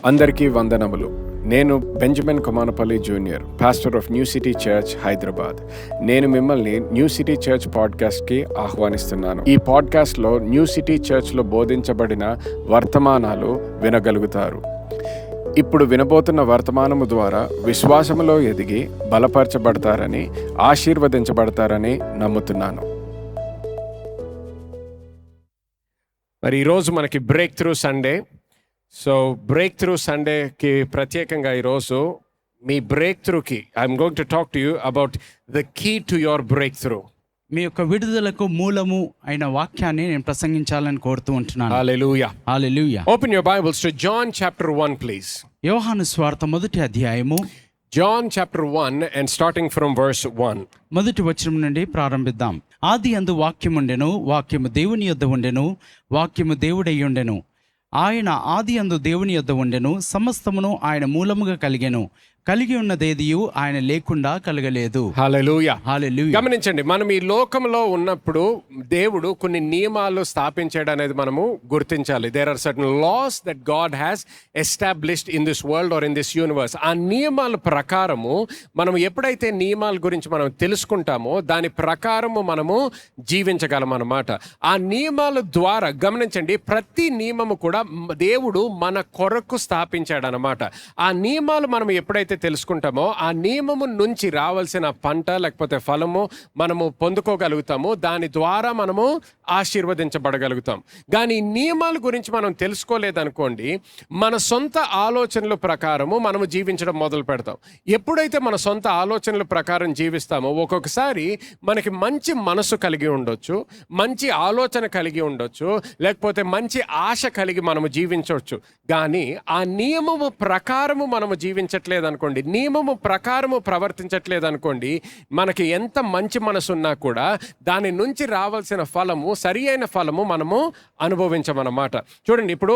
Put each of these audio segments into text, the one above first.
అందరికీ వందనములు. నేను Benjamin Komanapalli junior, pastor of new city church, Hyderabad. నేను మిమ్మల్ని న్యూ సిటీ చర్చ్ పాడ్కాస్ట్కి ఆహ్వానిస్తున్నాను. ఈ పాడ్కాస్ట్లో న్యూ సిటీ చర్చ్లో బోధించబడిన వర్తమానాలు వినగలుగుతారు. ఇప్పుడు వినబోతున్న వర్తమానము ద్వారా విశ్వాసములో ఎదిగి బలపరచబడతారని, ఆశీర్వదించబడతారని నమ్ముతున్నాను. మరి ఈరోజు మనకి break through Sunday. So break through సండేకి ప్రత్యేకంగా ఈరోజు మీ బ్రేక్ త్రూకి I'm going to talk to you about the key to your break through. మీ యొక్క విడుదలకు మూలము అయిన వాక్యాన్ని నేను ప్రసంగించాలని కోరుతూ ఉంటున్నాను. హల్లెలూయా. హల్లెలూయా. Open your bibles to John chapter 1 please. యోహాను సువార్త 1వ అధ్యాయము, John chapter 1 and starting from verse 1. మొదటి వచనం నుండి ప్రారంభిద్దాం. ఆది యందు వాక్యముండెను, వాక్యము దేవుని యొద్ద ఉండెను, వాక్యము దేవుడై ఉండెను. ఆయన ఆది యందు దేవుని యొద్ద ఉండెను. సమస్తమును ఆయన మూలముగా కలిగెను. కలిగి ఉన్నదేదియు ఆయన లేకుండా కలగలేదు. హల్లెలూయా. హల్లెలూయా. గమనించండి, మనం ఈ లోకంలో ఉన్నప్పుడు దేవుడు కొన్ని నియమాలు స్థాపించాడు అనేది మనము గుర్తించాలి. There are certain laws that God has established in this world or in this universe. ఆ నియమాల ప్రకారము మనం ఎప్పుడైతే నియమాల గురించి మనం తెలుసుకుంటామో దాని ప్రకారము మనము జీవించగలం అన్నమాట. ఆ నియమాల ద్వారా గమనించండి, ప్రతి నియమము కూడా దేవుడు మన కొరకు స్థాపించాడు అన్నమాట. ఆ నియమాలు మనం ఎప్పుడైతే తెలుసుకుంటామో ఆ నియమము నుంచి రావాల్సిన పంట లేకపోతే ఫలము మనము పొందుకోగలుగుతాము. దాని ద్వారా మనము ఆశీర్వదించబడగలుగుతాం. కానీ ఈ నియమాల గురించి మనం తెలుసుకోలేదనుకోండి, మన సొంత ఆలోచనల ప్రకారము మనము జీవించడం మొదలు పెడతాం. ఎప్పుడైతే మన సొంత ఆలోచనల ప్రకారం జీవిస్తామో ఒక్కొక్కసారి మనకి మంచి మనసు కలిగి ఉండొచ్చు, మంచి ఆలోచన కలిగి ఉండొచ్చు, లేకపోతే మంచి ఆశ కలిగి మనము జీవించవచ్చు. కానీ ఆ నియమము ప్రకారము మనము జీవించట్లేదు అనుకోండి, నియమము ప్రకారము ప్రవర్తించట్లేదు అనుకోండి, మనకి ఎంత మంచి మనసు ఉన్నా కూడా దాని నుంచి రావాల్సిన ఫలము, సరి అయిన ఫలము మనము అనుభవించమన్నమాట. చూడండి, ఇప్పుడు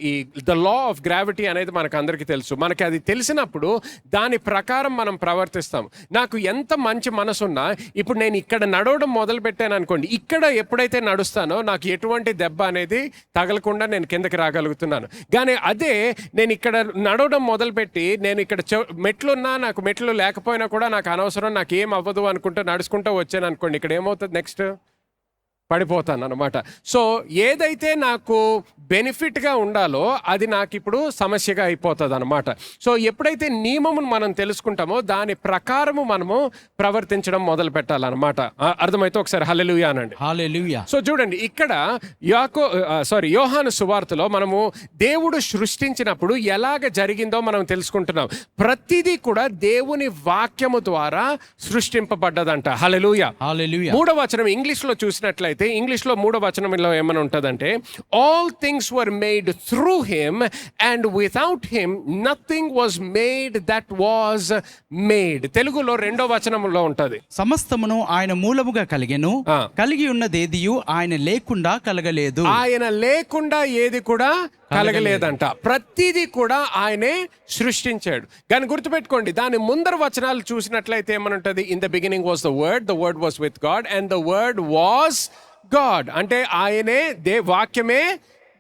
ఈ ద లా ఆఫ్ గ్రావిటీ అనేది మనకు అందరికీ తెలుసు. మనకి అది తెలిసినప్పుడు దాని ప్రకారం మనం ప్రవర్తిస్తాం. నాకు ఎంత మంచి మనసు ఉన్నా ఇప్పుడు నేను ఇక్కడ నడవడం మొదలు పెట్టాను అనుకోండి, ఇక్కడ ఎప్పుడైతే నడుస్తానో నాకు ఎటువంటి దెబ్బ అనేది తగలకుండా నేను కిందకి రాగలుగుతున్నాను. కానీ అదే నేను ఇక్కడ నడవడం మొదలుపెట్టి నేను ఇక్కడ మెట్లున్నా నాకు మెట్లు లేకపోయినా కూడా నాకు అనవసరం, నాకు ఏం అవ్వదు అనుకుంటూ నడుచుకుంటూ వచ్చాను అనుకోండి, ఇక్కడ ఏమవుతుంది, నెక్స్ట్ పడిపోతాను అనమాట. సో ఏదైతే నాకు బెనిఫిట్గా ఉండాలో అది నాకు ఇప్పుడు సమస్యగా అయిపోతుంది అనమాట. సో ఎప్పుడైతే నియమమును మనం తెలుసుకుంటామో దాని ప్రకారము మనము ప్రవర్తించడం మొదలు పెట్టాలన్నమాట. అర్థమైతే ఒకసారి హల్లెలూయా అనండి. హల్లెలూయా. సో చూడండి, ఇక్కడ యోహాను సువార్తలో మనము దేవుడు సృష్టించినప్పుడు ఎలాగ జరిగిందో మనం తెలుసుకుంటున్నాం. ప్రతిదీ కూడా దేవుని వాక్యము ద్వారా సృష్టింపబడ్డదంట. హల్లెలూయా. హల్లెలూయా. 3వ వచనం ఇంగ్లీష్లో చూసినట్లయితే, ఇంగ్లీష్లో 3వ వచనంలో ఏమని ఉంటుందంటే, all things were made through him and without him nothing was made that was made. తెలుగులో 2వ వచనంలో ఉంటది, సమస్తమును ఆయన మూలముగా కలిగెను, కలిగి ఉన్నదేదియు ఆయన లేకుండా కలగలేదు. ఆయన లేకుండా ఏది కూడా కలగలేదంట. ప్రతిదీ కూడా ఆయనే సృష్టించాడు. కానీ గుర్తుపెట్టుకోండి, దాని ముందర వచనాలు చూసినట్లయితే ఏమనుంటది, in the beginning was the word was with God and the word was God. అంటే ఆయనే వాక్యమే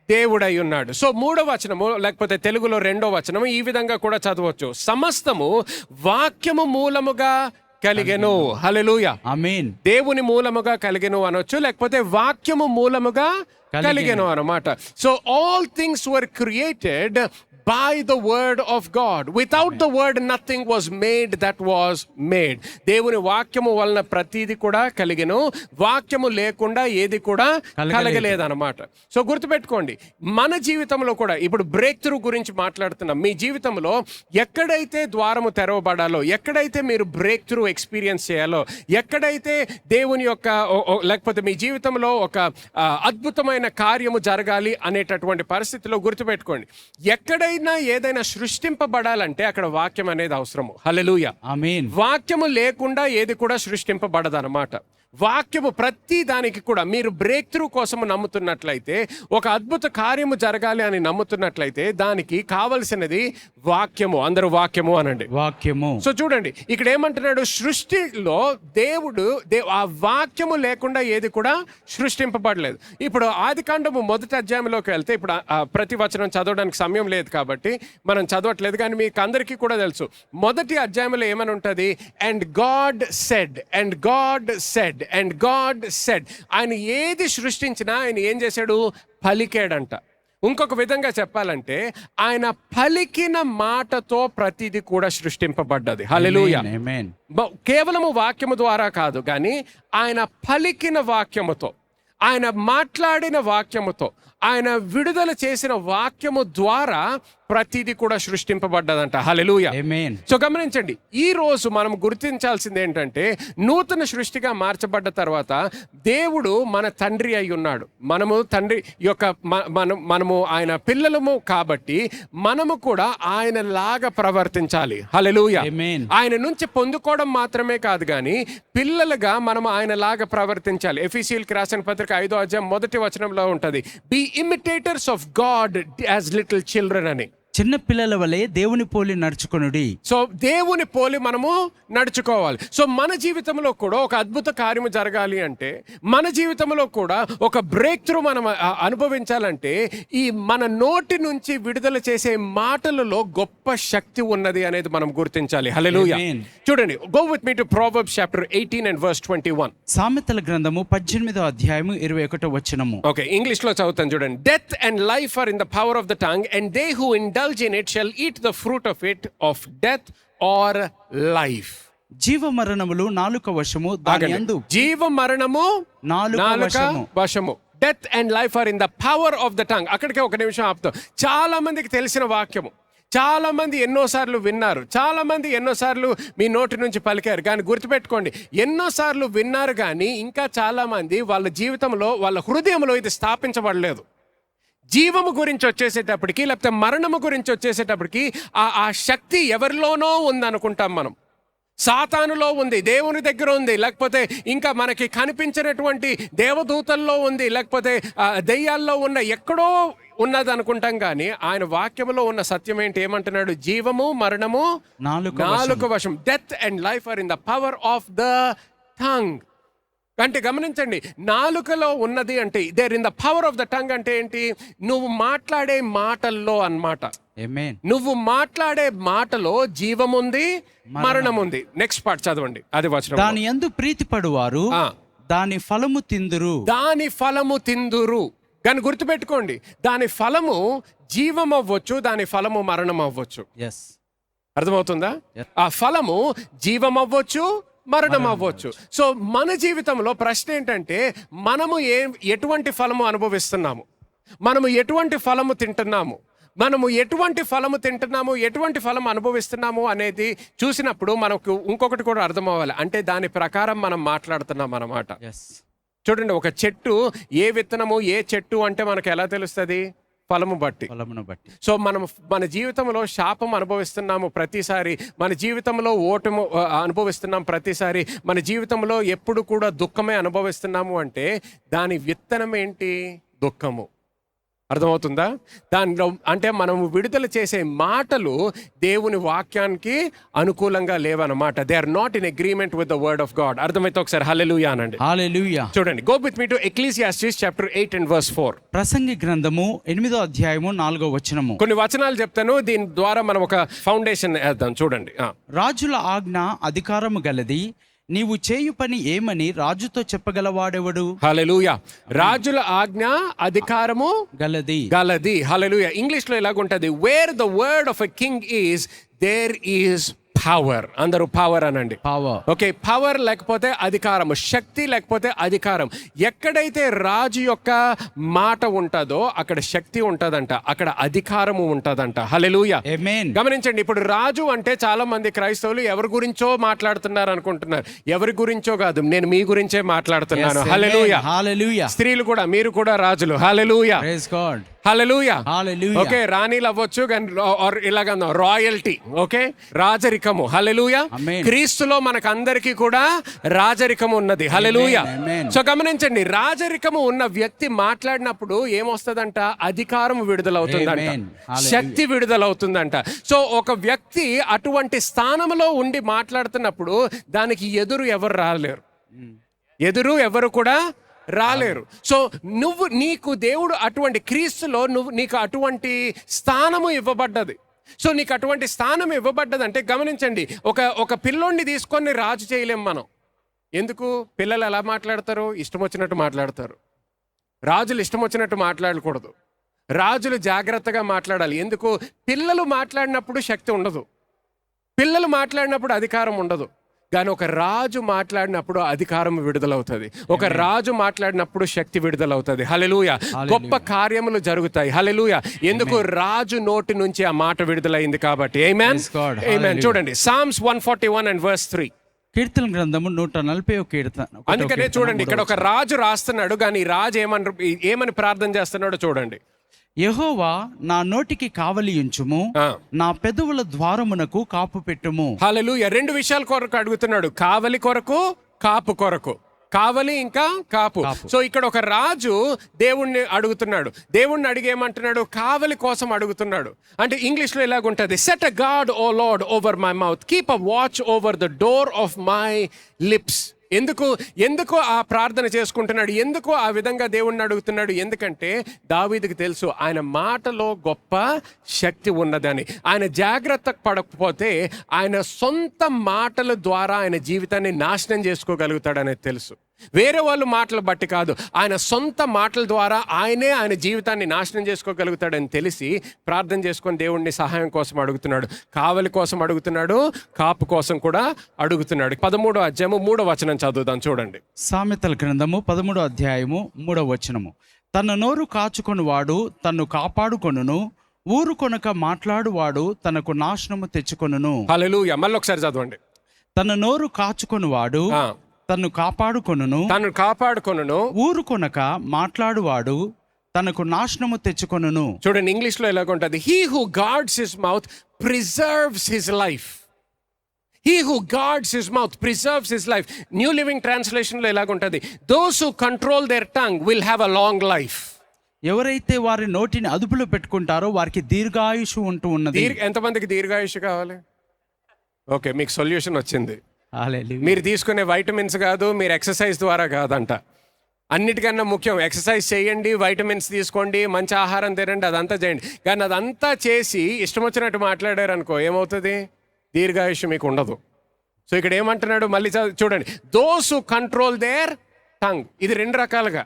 దేవుడై ఉన్నాడు. సో 3వ వచనము లేకపోతే తెలుగులో 2వ వచనము ఈ విధంగా కూడా చదవచ్చు, సమస్తము వాక్యము మూలముగా కలిగెను. హల్లెలూయా. ఆమేన్. దేవుని మూలముగా కలిగెను అనొచ్చు, లేకపోతే వాక్యము మూలముగా కలిగెను అన్నమాట. So all things were created by the word of God. Without the word nothing was made that was made. దేవుని వాక్యము వలన ప్రతిది కూడా కలిగెను, వాక్యము లేకుండా ఏది కూడా కలగలేదన్నమాట. సో గుర్తుపెట్టుకోండి, మన జీవితంలో కూడా ఇప్పుడు బ్రేక్ త్రూ గురించి మాట్లాడుతున్నాం. మీ జీవితంలో ఎక్కడైతే ద్వారము తెరవబడాలో, ఎక్కడైతే మీరు బ్రేక్ త్రూ ఎక్స్పీరియన్స్ చేయాలో, ఎక్కడైతే దేవుని యొక్క లేకపోతే మీ జీవితంలో ఒక అద్భుతమైన కార్యము జరగాలి అనేటటువంటి పరిస్థితిలో గుర్తుపెట్టుకోండి, ఎక్కడైతే ఏదైనా సృష్టింపబడాలంటే అక్కడ వాక్యం అనేది అవసరము. హల్లెలూయా. ఆమేన్. వాక్యము లేకుండా ఏది కూడా సృష్టింపబడదు అన్నమాట. వాక్యము ప్రతి దానికి కూడా మీరు బ్రేక్ త్రూ కోసము నమ్ముతున్నట్లయితే, ఒక అద్భుత కార్యము జరగాలి అని నమ్ముతున్నట్లయితే దానికి కావలసినది వాక్యము. అందరూ వాక్యము అనండి. వాక్యము. సో చూడండి, ఇక్కడ ఏమంటున్నాడు, సృష్టిలో దేవుడు ఆ వాక్యము లేకుండా ఏది కూడా సృష్టింపబడలేదు. ఇప్పుడు ఆదికాండము 1వ అధ్యాయంలోకి వెళ్తే, ఇప్పుడు ప్రతి వచనం చదవడానికి సమయం లేదు కాబట్టి మనం చదవట్లేదు, కానీ మీకు అందరికీ కూడా తెలుసు. మొదటి అధ్యాయంలో ఏమని ఉంటుంది? And God said, and God said, and God said. ఆయన ఏది సృష్టించినా ఆయన ఏం చేశాడు? పలికాడంట. ఇంకొక విధంగా చెప్పాలంటే ఆయన పలికిన మాటతో ప్రతిదీ కూడా సృష్టింపబడ్డది. హల్లెలూయా. ఆమేన్. కేవలము వాక్యము ద్వారా కాదు, కానీ ఆయన పలికిన వాక్యముతో, ఆయన మాట్లాడిన వాక్యముతో, ఆయన విడుదల చేసిన వాక్యము ద్వారా ప్రతిదీ కూడా సృష్టింపబడ్డదంట. హల్లెలూయా. ఆమేన్. సో గమనించండి, ఈ రోజు మనం గుర్తించాల్సింది ఏంటంటే, నూతన సృష్టిగా మార్చబడ్డ తర్వాత దేవుడు మన తండ్రి అయి ఉన్నాడు. మనము తండ్రి యొక్క మనము ఆయన పిల్లలము కాబట్టి మనము కూడా ఆయన లాగా ప్రవర్తించాలి. హల్లెలూయా. ఆమేన్. ఆయన నుంచి పొందుకోవడం మాత్రమే కాదు, కానీ పిల్లలుగా మనం ఆయన లాగా ప్రవర్తించాలి. ఎఫెసీయులకు రాసిన పత్రిక 5వ అధ్యాయం 1వ వచనంలో ఉంటది, be imitators of God as little children అని. చిన్న పిల్లల వలె దేవుని పోలి నడుచుకొనుడి. సో దేవుని పోలి మనము నడుచుకోవాలి. సో మన జీవితంలో కూడా ఒక అద్భుత కార్యము జరగాలి అంటే, మన జీవితంలో కూడా ఒక బ్రేక్ త్రూ మనం అనుభవించాలంటే, ఈ మన నోటి నుంచి విడుదల చేసే మాటలలో గొప్ప శక్తి ఉన్నది అనేది మనం గుర్తించాలి. హల్లెలూయా. ఆమేన్. చూడండి, go with me to Proverbs chapter 18 and verse 21. సామెతల గ్రంథము 18వ అధ్యాయము 21వ వచనము. ఓకే, ఇంగ్లీష్ లో చదువుతాను చూడండి. Death and life are in the power of the tongue, and they who indulge in it shall eat the fruit of it, of death or life. జీవ మరణములు నాలుక వశము, దాని యందు జీవ మరణము నాలుక వశము. వశము. Death and life are in the power of the tongue. అక్కడికే ఒక నిమిషం ఆపుతాం. చాలా మందికి తెలిసిన వాక్యము, చాలా మంది ఎన్నోసార్లు విన్నారు, చాలా మంది ఎన్నోసార్లు మీ నోటి నుంచి పలికారు. కానీ గుర్తుపెట్టుకోండి, ఎన్నోసార్లు విన్నారు కానీ ఇంకా చాలా మంది వాళ్ళ జీవితంలో, వాళ్ళ హృదయంలో ఇది స్థాపించబడలేదు. జీవము గురించి వచ్చేసేటప్పటికి, లేకపోతే మరణము గురించి వచ్చేసేటప్పటికి ఆ శక్తి ఎవరిలోనో ఉందనుకుంటాం మనం. సాతానులో ఉంది, దేవుని దగ్గర ఉంది, లేకపోతే ఇంకా మనకి కనిపించినటువంటి దేవదూతల్లో ఉంది, లేకపోతే దెయ్యాల్లో ఉన్న ఎక్కడో ఉన్నది అనుకుంటాం. కానీ ఆయన వాక్యములో ఉన్న సత్యం ఏంటి? ఏమంటున్నాడు? జీవము మరణము నాలుక వశం. Death and life are in the power of the tongue. అంటే గమనించండి, నాలుకలో ఉన్నది అంటే there in the power of the tongue అంటే ఏంటి? నువ్వు మాట్లాడే మాటల్లో అన్నమాట. ఆమేన్. నువ్వు మాట్లాడే మాటలో జీవం ఉంది, మరణం ఉంది. నెక్స్ట్ పార్ట్ చదవండి, అది వచనం. దాని యందు ప్రీతిపడువారు దాని ఫలము తిందురు. దాని ఫలము తిందురు. కానీ గుర్తుపెట్టుకోండి, దాని ఫలము జీవం అవ్వచ్చు, దాని ఫలము మరణం అవ్వచ్చు. ఎస్, అర్థమవుతుందా? ఆ ఫలము జీవం అవ్వచ్చు, మరణం అవ్వచ్చు. సో మన జీవితంలో ప్రశ్న ఏంటంటే, మనము ఎటువంటి ఫలము అనుభవిస్తున్నాము, మనము ఎటువంటి ఫలము తింటున్నాము, మనము ఎటువంటి ఫలము తింటున్నాము, ఎటువంటి ఫలం అనుభవిస్తున్నాము అనేది చూసినప్పుడు మనకు ఇంకొకటి కూడా అర్థం అవ్వాలి. అంటే దాని ప్రకారం మనం మాట్లాడుతున్నాం అన్నమాట. చూడండి, ఒక చెట్టు ఏ విత్తనము ఏ చెట్టు అంటే మనకు ఎలా తెలుస్తుంది? ఫలమును బట్టి. సో మనం మన జీవితంలో శాపం అనుభవిస్తున్నాము ప్రతిసారి, మన జీవితంలో ఓటము అనుభవిస్తున్నాం ప్రతిసారి, మన జీవితంలో ఎప్పుడు కూడా దుఃఖమే అనుభవిస్తున్నాము అంటే దాని విత్తనం ఏంటి? దుఃఖము. అర్థమవుతుందా? దానిలో అంటే మనము విడుదల చేసే మాటలు దేవుని వాక్యానికి అనుకూలంగా లేవన్నమాట. They are not in agreement with the word of God. అర్థమైతే ఒకసారి హల్లెలూయా అనండి. హల్లెలూయా. చూడండి, go with me to Ecclesiastes chapter 8 and verse 4. ప్రసంగి గ్రంథము 8వ అధ్యాయము 4వ వచనము. కొన్ని వచనాలు చెప్తాను, దీని ద్వారా మనం ఒక ఫౌండేషన్ వేద్దాం. చూడండి. రాజుల ఆజ్ఞ అధికారము గలది, నీవు చేయు పని ఏమని రాజుతో చెప్పగలవాడెవడు? హల్లెలూయా. రాజుల ఆజ్ఞ అధికారము గలది. హల్లెలూయా. ఇంగ్లీష్ లో ఎలాగుంటది? Where the word of a king is, there is power. అందరూ పవర్ అనండి. పవర్. ఓకే, పవర్ లేకపోతే అధికారము, శక్తి లేకపోతే అధికారం. ఎక్కడైతే రాజు యొక్క మాట ఉంటుందో అక్కడ శక్తి ఉంటదంట, అక్కడ అధికారము ఉంటదంట. హల్లెలూయా. ఆమేన్. గమనించండి, ఇప్పుడు రాజు అంటే చాలా మంది క్రైస్తవులు ఎవరి గురించో మాట్లాడుతున్నారు అనుకుంటున్నారు. ఎవరి గురించో కాదు, నేను మీ గురించే మాట్లాడుతున్నాను. హల్లెలూయా. హల్లెలూయా. స్త్రీలు కూడా, మీరు కూడా రాజులు. హల్లెలూయా. Praise God. హల్లెలూయా. హల్లెలూయా. ఓకే, రాణీలు అవ్వచ్చు కానీ ఇలాగ రాయల్టీ. ఓకే, రాజరికము. హల్లెలూయా. క్రీస్తులో మనకు అందరికీ కూడా రాజరికము ఉన్నది. హల్లెలూయా. సో గమనించండి, రాజరికము ఉన్న వ్యక్తి మాట్లాడినప్పుడు ఏమొస్తుందంట? అధికారం విడుదలవుతుందంట, శక్తి విడుదలవుతుందంట. సో ఒక వ్యక్తి అటువంటి స్థానంలో ఉండి మాట్లాడుతున్నప్పుడు దానికి ఎదురు ఎవరు రాలేరు, ఎదురు ఎవరు కూడా రాలేరు. సో నీకు దేవుడు అటువంటి క్రీస్తులో నీకు అటువంటి స్థానము ఇవ్వబడ్డది. సో నీకు అటువంటి స్థానం ఇవ్వబడ్డదంటే గమనించండి, ఒక పిల్లోడిని తీసుకొని రాజు చేయలేం మనం. ఎందుకు? పిల్లలు ఎలా మాట్లాడతారు? ఇష్టం వచ్చినట్టు మాట్లాడతారు. రాజులు ఇష్టం వచ్చినట్టు మాట్లాడకూడదు. రాజులు జాగ్రత్తగా మాట్లాడాలి. ఎందుకు? పిల్లలు మాట్లాడినప్పుడు శక్తి ఉండదు, పిల్లలు మాట్లాడినప్పుడు అధికారం ఉండదు. కానీ ఒక రాజు మాట్లాడినప్పుడు అధికారం విడుదలవుతుంది, ఒక రాజు మాట్లాడినప్పుడు శక్తి విడుదలవుతుంది. హల్లెలూయా. గొప్ప కార్యములు జరుగుతాయి. హల్లెలూయా. ఎందుకు? రాజు నోటి నుంచి ఆ మాట విడుదలైంది కాబట్టి. ఆమేన్. ఆమేన్. చూడండి Psalms 141 and verse 3. కీర్తన గ్రంథము 140 కీర్తన. అందుకనే చూడండి, ఇక్కడ ఒక రాజు రాస్తున్నాడు, కానీ ఈ రాజు ఏమని ప్రార్థన చేస్తున్నాడో చూడండి. యెహోవా, నా నోటికి కావలి ఉంచుము, నా పెదవుల ద్వారమునకు కాపు పెట్టుము. హల్లెలూయా. 2 విషయాల కొరకు అడుగుతున్నాడు, కావలి కొరకు, కాపు కొరకు. కావలి ఇంకా కాపు. సో ఇక్కడ ఒక రాజు దేవుణ్ణి అడుగుతున్నాడు. దేవుణ్ణి అడిగేమంటున్నాడు? కావలి కోసం అడుగుతున్నాడు. అంటే ఇంగ్లీష్లో ఇలాగుంటుంది, set a guard O Lord over my mouth, keep a watch over the door of my lips. ఎందుకు ఆ ప్రార్థన చేసుకుంటున్నాడు? ఎందుకు ఆ విధంగా దేవుణ్ణి అడుగుతున్నాడు? ఎందుకంటే దావీదుకు తెలుసు ఆయన మాటలో గొప్ప శక్తి ఉన్నదని. ఆయన జాగ్రత్త పడకపోతే ఆయన సొంత మాటల ద్వారా ఆయన జీవితాన్ని నాశనం చేసుకోగలుగుతాడనేది తెలుసు. వేరే వాళ్ళు మాటలు బట్టి కాదు, ఆయన సొంత మాటల ద్వారా ఆయన జీవితాన్ని నాశనం చేసుకోగలుగుతాడని తెలిసి ప్రార్థన చేసుకొని దేవుణ్ణి సహాయం కోసం అడుగుతున్నాడు. కావలి కోసం అడుగుతున్నాడు, కాపు కోసం కూడా అడుగుతున్నాడు. 13వ అధ్యాయము 3వ వచనం చదువుదాం, చూడండి. సామెతల గ్రంథము 13వ అధ్యాయము 3వ వచనము. తన నోరు కాచుకొనువాడు తన్ను కాపాడుకొనును, ఊరుకొనక మాట్లాడువాడు తనకు నాశనము తెచ్చుకొనును. హల్లెలూయా. మళ్ళీ ఒకసారి చదవండి. తన నోరు కాచుకొనువాడు తన్ను కాపాడుకొనును, ఊరుకొనక మాట్లాడువాడు తనకు నాశనము తెచ్చుకొనును. చూడండి, ఇంగ్లీష్ లో ఎలాగుంటది, he who guards his mouth preserves his life. He who guards his mouth preserves his life. New Living Translation లో ఎలాగుంటది, those who control their tongue will have a long life. ఎవరైతే వారి నోటిని అదుపులో పెట్టుకుంటారో వారికి దీర్ఘాయుషు ఉంటూ ఉన్నది. ఎంతమందికి దీర్ఘాయుషు కావాలి? ఓకే, మీకు సొల్యూషన్ వచ్చింది. హల్లెలూయా. మీరు తీసుకునే వైటమిన్స్ కాదు, మీరు ఎక్సర్సైజ్ ద్వారా కాదంట. అన్నిటికన్నా ముఖ్యం ఎక్సర్సైజ్ చేయండి, వైటమిన్స్ తీసుకోండి, మంచి ఆహారం తినండి, అదంతా చేయండి. కానీ అదంతా చేసి ఇష్టం వచ్చినట్టు మాట్లాడారు అనుకో, ఏమవుతుంది? దీర్ఘాయుష్ మీకు ఉండదు. సో ఇక్కడ ఏమంటున్నాడు మళ్ళీ చూడండి, those who control their tongue. ఇది 2 రకాలుగా.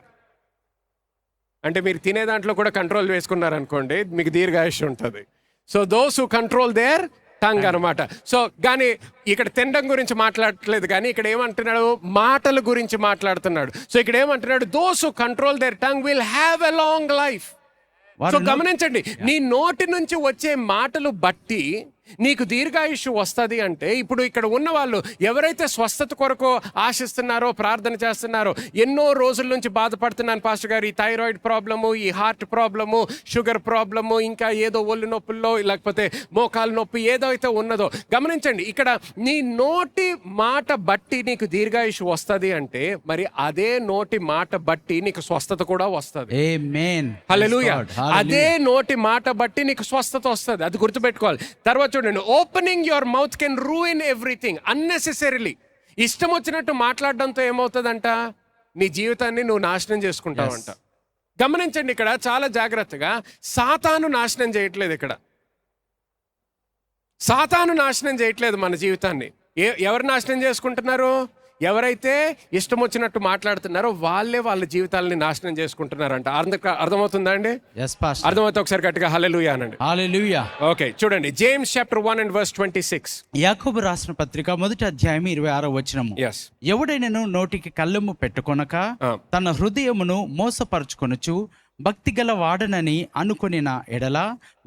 అంటే మీరు తినే దాంట్లో కూడా కంట్రోల్ వేసుకున్నారనుకోండి, మీకు దీర్ఘాయుష్ ఉంటుంది. So those who control their tongue అనమాట. సో కానీ ఇక్కడ తినడం గురించి మాట్లాడట్లేదు, కానీ ఇక్కడ ఏమంటున్నాడు? మాటల గురించి మాట్లాడుతున్నాడు. సో ఇక్కడ ఏమంటున్నాడు? Those who control their tongue will have a long life. So గమనించండి, నీ నోటి నుంచి వచ్చే మాటలు బట్టి నీకు దీర్ఘాయుష్యు వస్తుంది. అంటే ఇప్పుడు ఇక్కడ ఉన్న వాళ్ళు ఎవరైతే స్వస్థత కొరకు ఆశిస్తున్నారో, ప్రార్థన చేస్తున్నారో, ఎన్నో రోజుల నుంచి బాధపడుతున్నాను పాస్టర్ గారు, ఈ థైరాయిడ్ ప్రాబ్లము, ఈ హార్ట్ ప్రాబ్లము, షుగర్ ప్రాబ్లము, ఇంకా ఏదో ఒళ్ళు నొప్పుల్లో, లేకపోతే మోకాలు నొప్పి, ఏదో అయితే ఉన్నదో గమనించండి. ఇక్కడ నీ నోటి మాట బట్టి నీకు దీర్ఘాయుష్యు వస్తుంది అంటే మరి అదే నోటి మాట బట్టి నీకు స్వస్థత కూడా వస్తుంది. ఆమేన్. హల్లెలూయా. అదే నోటి మాట బట్టి నీకు స్వస్థత వస్తుంది. అది గుర్తుపెట్టుకోవాలి. తర్వాత చూడండి, opening your mouth can ruin everything unnecessarily. ఇష్టం వచ్చినట్టు మాట్లాడడంతో ఏమవుతుందంట? నీ జీవితాన్ని నువ్వు నాశనం చేసుకుంటావంట. గమనించండి, ఇక్కడ చాలా జాగ్రత్తగా, సాతాను నాశనం చేయట్లేదు. ఇక్కడ సాతాను నాశనం చేయట్లేదు మన జీవితాన్ని. ఎవరు నాశనం చేసుకుంటున్నారు? ఎవరైతే ఇష్టం వచ్చినట్టు మాట్లాడుతున్నారో వాళ్ళే వాళ్ళ జీవితాలని నాశనం చేసుకుంటున్నారంట. అర్థమవుతుందా అండి? అర్థమవుతుంది. ఒకసారి గట్టిగా హల్లెలూయా అనండి. హల్లెలూయా. ఓకే, చూడండి, జేమ్స్ చాప్టర్ 1 and verse 26. యాకోబు రాసిన పత్రిక 1వ అధ్యాయం 26వ వచనము. ఎవడైనను నోటికి కళ్ళెము పెట్టుకొనక తన హృదయమును మోసపరుచుకొనుచు భక్తి గల వాడనని అనుకొనిన ఎడల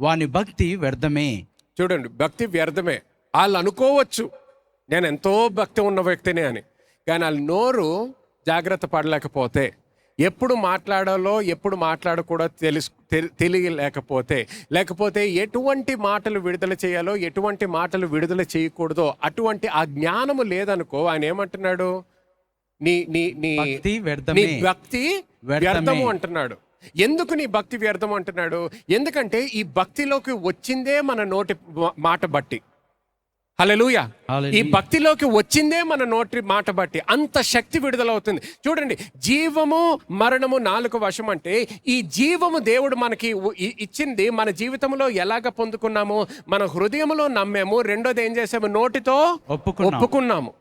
వాని భక్తి వ్యర్థమే. చూడండి, భక్తి వ్యర్థమే. వాళ్ళు అనుకోవచ్చు నేను ఎంతో భక్తి ఉన్న వ్యక్తిని అని, కానీ వాళ్ళ నోరు జాగ్రత్త పడలేకపోతే, ఎప్పుడు మాట్లాడాలో ఎప్పుడు మాట్లాడకూడదో లేకపోతే ఎటువంటి మాటలు విడుదల చేయాలో ఎటువంటి మాటలు విడుదల చేయకూడదో అటువంటి ఆ జ్ఞానము లేదనుకో, ఆయన ఏమంటున్నాడు? నీ భక్తి వ్యర్థము అంటున్నాడు. ఎందుకు నీ భక్తి వ్యర్థం అంటున్నాడు? ఎందుకంటే ఈ భక్తిలోకి వచ్చిందే మన నోటి మాట బట్టి. హల్లెలూయా. హల్లెలూయా. ఈ భక్తిలోకి వచ్చిందే మన నోటి మాట బట్టి అంత శక్తి విడుదలవుతుంది. చూడండి, జీవము మరణము నాలుక వశం అంటే ఈ జీవము దేవుడు మనకి ఇచ్చింది మన జీవితంలో ఎలాగ పొందుకున్నాము, మన హృదయంలో నమ్మాము. రెండోది ఏం చేసాము, నోటితో ఒప్పుకున్నాము,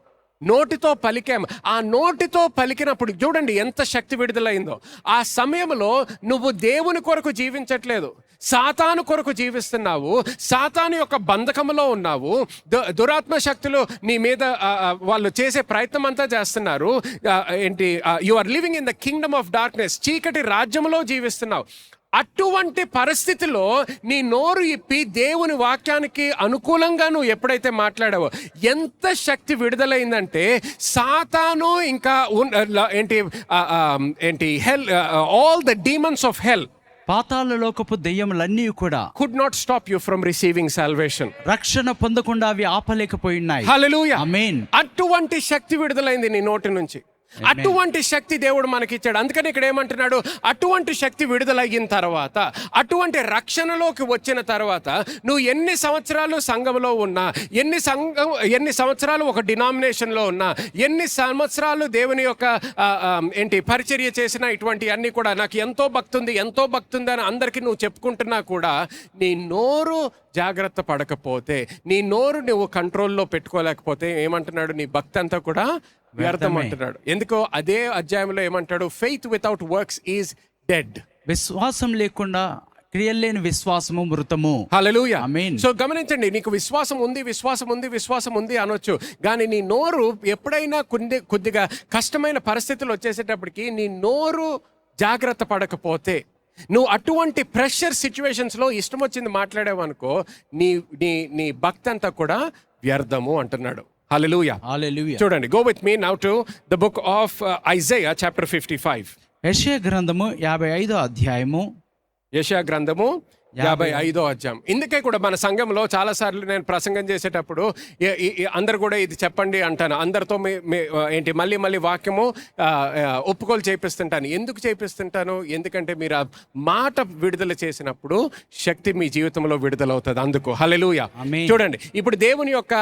నోటితో పలికాము. ఆ నోటితో పలికినప్పుడు చూడండి ఎంత శక్తి విడుదలైందో. ఆ సమయంలో నువ్వు దేవుని కొరకు జీవించట్లేదు, సాతాను కొరకు జీవిస్తున్నావు. సాతాను యొక్క బంధకంలో ఉన్నావు. దురాత్మ శక్తులు నీ మీద వాళ్ళు చేసే ప్రయత్నం అంతా చేస్తున్నారు. ఏంటి, you are living in the kingdom of darkness, చీకటి రాజ్యంలో జీవిస్తున్నావు. అటువంటి పరిస్థితిలో నీ నోరు ఇప్పి దేవుని వాక్యానికి అనుకూలంగా నువ్వు ఎప్పుడైతే మాట్లాడావో ఎంత శక్తి విడుదలైందంటే సాతాను ఇంకా ఏంటి hell, all the demons of hell, పాతాళలోకపు దెయ్యములన్నీ కూడా could not stop you from receiving salvation. రక్షణ పొందకుండా అవి ఆపలేకపోయినాయి. హల్లెలూయా. ఆమేన్. అటువంటి శక్తి విడుదలైంది నీ నోటి నుంచి. అటువంటి శక్తి దేవుడు మనకిచ్చాడు. అందుకని ఇక్కడ ఏమంటున్నాడు, అటువంటి శక్తి విడుదలయ్యిన తర్వాత, అటువంటి రక్షణలోకి వచ్చిన తర్వాత నువ్వు ఎన్ని సంవత్సరాలు సంఘంలో ఉన్నా, ఎన్ని సంవత్సరాలు ఒక డినామినేషన్లో ఉన్నా, ఎన్ని సంవత్సరాలు దేవుని యొక్క పరిచర్య చేసినా, ఇటువంటి అన్నీ కూడా నాకు ఎంతో భక్తుంది అని అందరికీ నువ్వు చెప్పుకుంటున్నా కూడా నీ నోరు జాగ్రత్త పడకపోతే, నీ నోరు నువ్వు కంట్రోల్లో పెట్టుకోలేకపోతే ఏమంటున్నాడు, నీ భక్తి అంతా కూడా వ్యర్థం అంటున్నాడు. ఎందుకో అదే అధ్యాయంలో ఏమంటాడు, faith without works is dead. విశ్వాసం లేకుండా క్రియలు లేని విశ్వాసము మృతము. హల్లెలూయా. ఆమేన్. సో గమనించండి, నీకు విశ్వాసం ఉంది అనొచ్చు, కానీ నీ నోరు ఎప్పుడైనా కొద్దిగా కష్టమైన పరిస్థితులు వచ్చేసేటప్పటికి నీ నోరు జాగ్రత్త పడకపోతే, నువ్వు అటువంటి ప్రెషర్ సిచ్యువేషన్స్లో ఇష్టం వచ్చింది మాట్లాడావు అనుకో, నీ భక్తి అంతా కూడా వ్యర్థము అంటున్నాడు. హల్లెలూయా. హల్లెలూయా. చూడండి, go with me now to the book of Isaiah chapter 55. యెషయా గ్రంథము 55వ అధ్యాయము. యెషయా గ్రంథము 55వ అధ్యాయం. ఇందుకే కూడా మన సంఘంలో చాలాసార్లు నేను ప్రసంగం చేసేటప్పుడు అందరు కూడా ఇది చెప్పండి అంటాను. అందరితో మళ్ళీ వాక్యము ఒప్పుకోలు చేపిస్తుంటాను. ఎందుకు చేపిస్తుంటాను? ఎందుకంటే మీరు ఆ మాట విడుదల చేసినప్పుడు శక్తి మీ జీవితంలో విడుదలవుతుంది. అందుకు హల్లెలూయా. చూడండి, ఇప్పుడు దేవుని యొక్క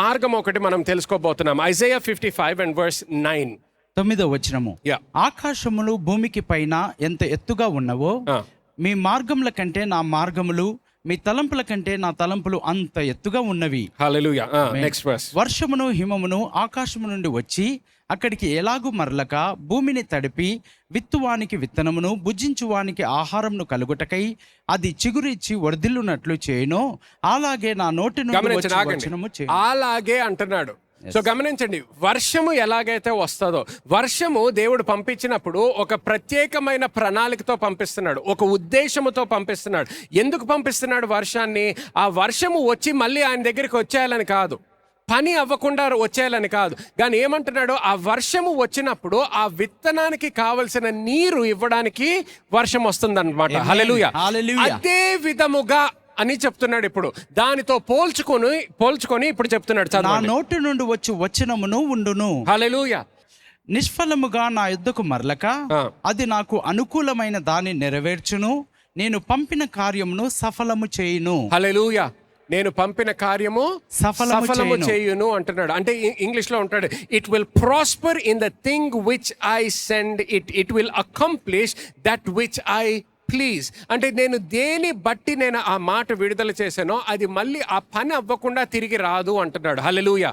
మార్గం ఒకటి మనం తెలుసుకోబోతున్నాం. Isaiah 55 and verse 9. 9వ వచనము. ఆకాశములు భూమికి పైన ఎంత ఎత్తుగా ఉన్నవో, మీ మార్గముల కంటే నా మార్గములు, మీ తలంపుల కంటే నా తలంపులు అంత ఎత్తుగా ఉన్నవి. హల్లెలూయా. Next verse. వర్షమును హిమమును ఆకాశము నుండి వచ్చి అక్కడికి ఎలాగూ మరలక భూమిని తడిపి విత్తువానికి విత్తనమును భుజించువానికి ఆహారమును కలుగుటకై అది చిగురిచ్చి వర్ధిల్లునట్లు చేయను, అలాగే నా నోటి నుండి వచనము చేయను. అలాగే అంటున్నాడు. సో గమనించండి, వర్షము ఎలాగైతే వస్తుందో, వర్షము దేవుడు పంపించినప్పుడు ఒక ప్రత్యేకమైన ప్రణాళికతో పంపిస్తున్నాడు, ఒక ఉద్దేశముతో పంపిస్తున్నాడు. ఎందుకు పంపిస్తున్నాడు వర్షాన్ని? ఆ వర్షము వచ్చి మళ్ళీ ఆయన దగ్గరికి వచ్చేయాలని కాదు, పని అవ్వకుండా వచ్చేయాలని కాదు. కానీ ఏమంటున్నాడు, ఆ వర్షము వచ్చినప్పుడు ఆ విత్తనానికి కావలసిన నీరు ఇవ్వడానికి వర్షం వస్తుంది అన్నమాట. హల్లెలూయా. అదే విధముగా అని చెప్తున్నాడు. ఇప్పుడు దానితో పోల్చుకొని ఇప్పుడు చెప్తున్నాడు, నా నోటి నుండి వచ్చి వచనమును ఉండును. హల్లెలూయా. నిష్ఫలముగా నా యుద్ధకు మరలక అది నాకు అనుకూలమైన దాన్ని నెరవేర్చును, నేను పంపిన కార్యమును సఫలము చేయును. హల్లెలూయా. నేను పంపిన కార్యము సఫలము చేయును అంటున్నాడు. అంటే ఇంగ్లీష్ లో ఉంటాడు, it will prosper in the thing which I send it will accomplish that which I please. అంటే నేను దేని బట్టి నేను ఆ మాట విడుదల చేశానో అది మళ్ళీ ఆ పని అవ్వకుండా తిరిగి రాదు అంటున్నాడు. హల్లెలూయా.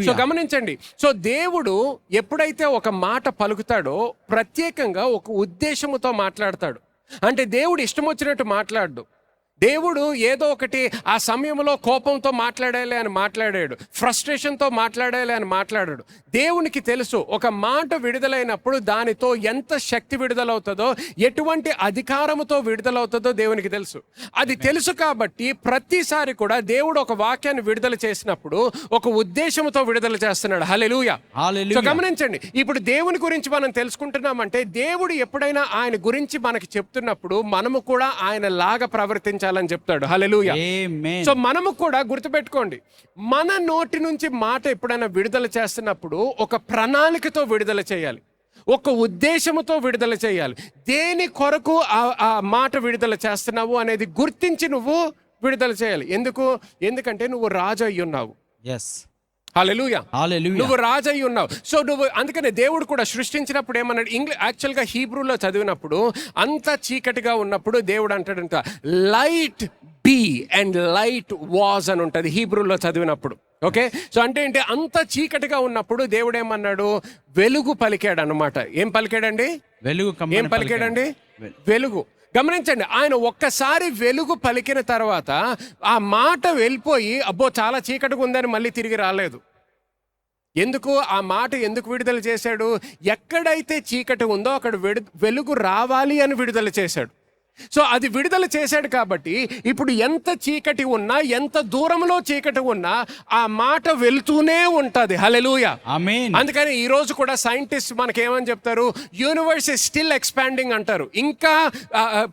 సో గమనించండి, సో దేవుడు ఎప్పుడైతే ఒక మాట పలుకుతాడో ప్రత్యేకంగా ఒక ఉద్దేశముతో మాట్లాడతాడు. అంటే దేవుడు ఇష్టం వచ్చినట్టు మాట్లాడు. దేవుడు ఏదో ఒకటి ఆ సమయంలో కోపంతో మాట్లాడాలి అని మాట్లాడాడు, ఫ్రస్ట్రేషన్తో మాట్లాడాలి అని మాట్లాడాడు. దేవునికి తెలుసు ఒక మాట విడుదలైనప్పుడు దానితో ఎంత శక్తి విడుదలవుతుందో, ఎటువంటి అధికారముతో విడుదలవుతుందో దేవునికి తెలుసు. అది తెలుసు కాబట్టి ప్రతిసారి కూడా దేవుడు ఒక వాక్యాన్ని విడుదల చేసినప్పుడు ఒక ఉద్దేశంతో విడుదల చేస్తున్నాడు. హల్లెలూయా. సో గమనించండి, ఇప్పుడు దేవుని గురించి మనం తెలుసుకుంటున్నామంటే దేవుడు ఎప్పుడైనా ఆయన గురించి మనకి చెప్తున్నప్పుడు మనము కూడా ఆయన లాగా ప్రవర్తించాలి అని చెప్తాడు. హల్లెలూయా. సో మనము కూడా గుర్తుపెట్టుకోండి, మన నోటి నుంచి మాట ఎప్పుడైనా విడుదల చేస్తున్నప్పుడు ఒక ప్రణాళికతో విడుదల చేయాలి, ఒక ఉద్దేశముతో విడుదల చేయాలి. దేని కొరకు ఆ మాట విడుదల చేస్తున్నావు అనేది గుర్తించి నువ్వు విడుదల చేయాలి. ఎందుకంటే నువ్వు రాజు అయ్యున్నావు, ఎస్, హల్లెలూయా. హల్లెలూయా. నువ్వు రాజై ఉన్నావు. సో నువ్వు అందుకనే దేవుడు కూడా సృష్టించినప్పుడు ఏమన్నాడు, యాక్చువల్గా హీబ్రూలో చదివినప్పుడు అంత చీకటిగా ఉన్నప్పుడు దేవుడు అంటాడంట light be and light was అని ఉంటుంది హీబ్రూలో చదివినప్పుడు. ఓకే, సో అంటే ఏంటి, అంత చీకటిగా ఉన్నప్పుడు దేవుడు ఏమన్నాడు, వెలుగు పలికాడు అనమాట. ఏం పలికాడండి? వెలుగు. ఏం పలికాడండి? వెలుగు. గమనించండి, ఆయన ఒక్కసారి వెలుగు పలికిన తర్వాత ఆ మాట వెళ్ళిపోయి అబ్బో చాలా చీకటిగా ఉందని మళ్ళీ తిరిగి రాలేదు. ఎందుకు ఆ మాట ఎందుకు విడుదల చేశాడు? ఎక్కడైతే చీకటి ఉందో అక్కడ వెలుగు రావాలి అని విడుదల చేశాడు. సో అది విడుదల చేశాడు కాబట్టి ఇప్పుడు ఎంత చీకటి ఉన్నా, ఎంత దూరంలో చీకటి ఉన్నా ఆ మాట వెళ్తూనే ఉంటుంది. హల్లెలూయా, ఆమేన్. అందుకని ఈ రోజు కూడా సైంటిస్ట్ మనకేమని చెప్తారు, యూనివర్స్ ఇస్ స్టిల్ ఎక్స్పాండింగ్ అంటారు. ఇంకా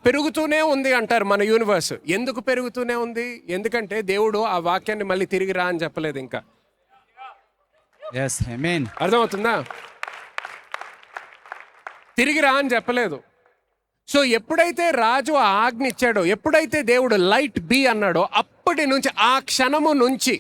పెరుగుతూనే ఉంది అంటారు మన యూనివర్స్. ఎందుకు పెరుగుతూనే ఉంది? ఎందుకంటే దేవుడు ఆ వాక్యాన్ని మళ్ళీ తిరిగి రా అని చెప్పలేదు. ఇంకా ఎస్, ఆమేన్. అర్థమవుతుందా? తిరిగి రా అని చెప్పలేదు. సో ఎప్పుడైతే రాజు ఆ ఆజ్ఞ ఇచ్చాడో, ఎప్పుడైతే దేవుడు లైట్ బి అన్నాడో, అప్పటి నుంచి ఆ క్షణము నుంచి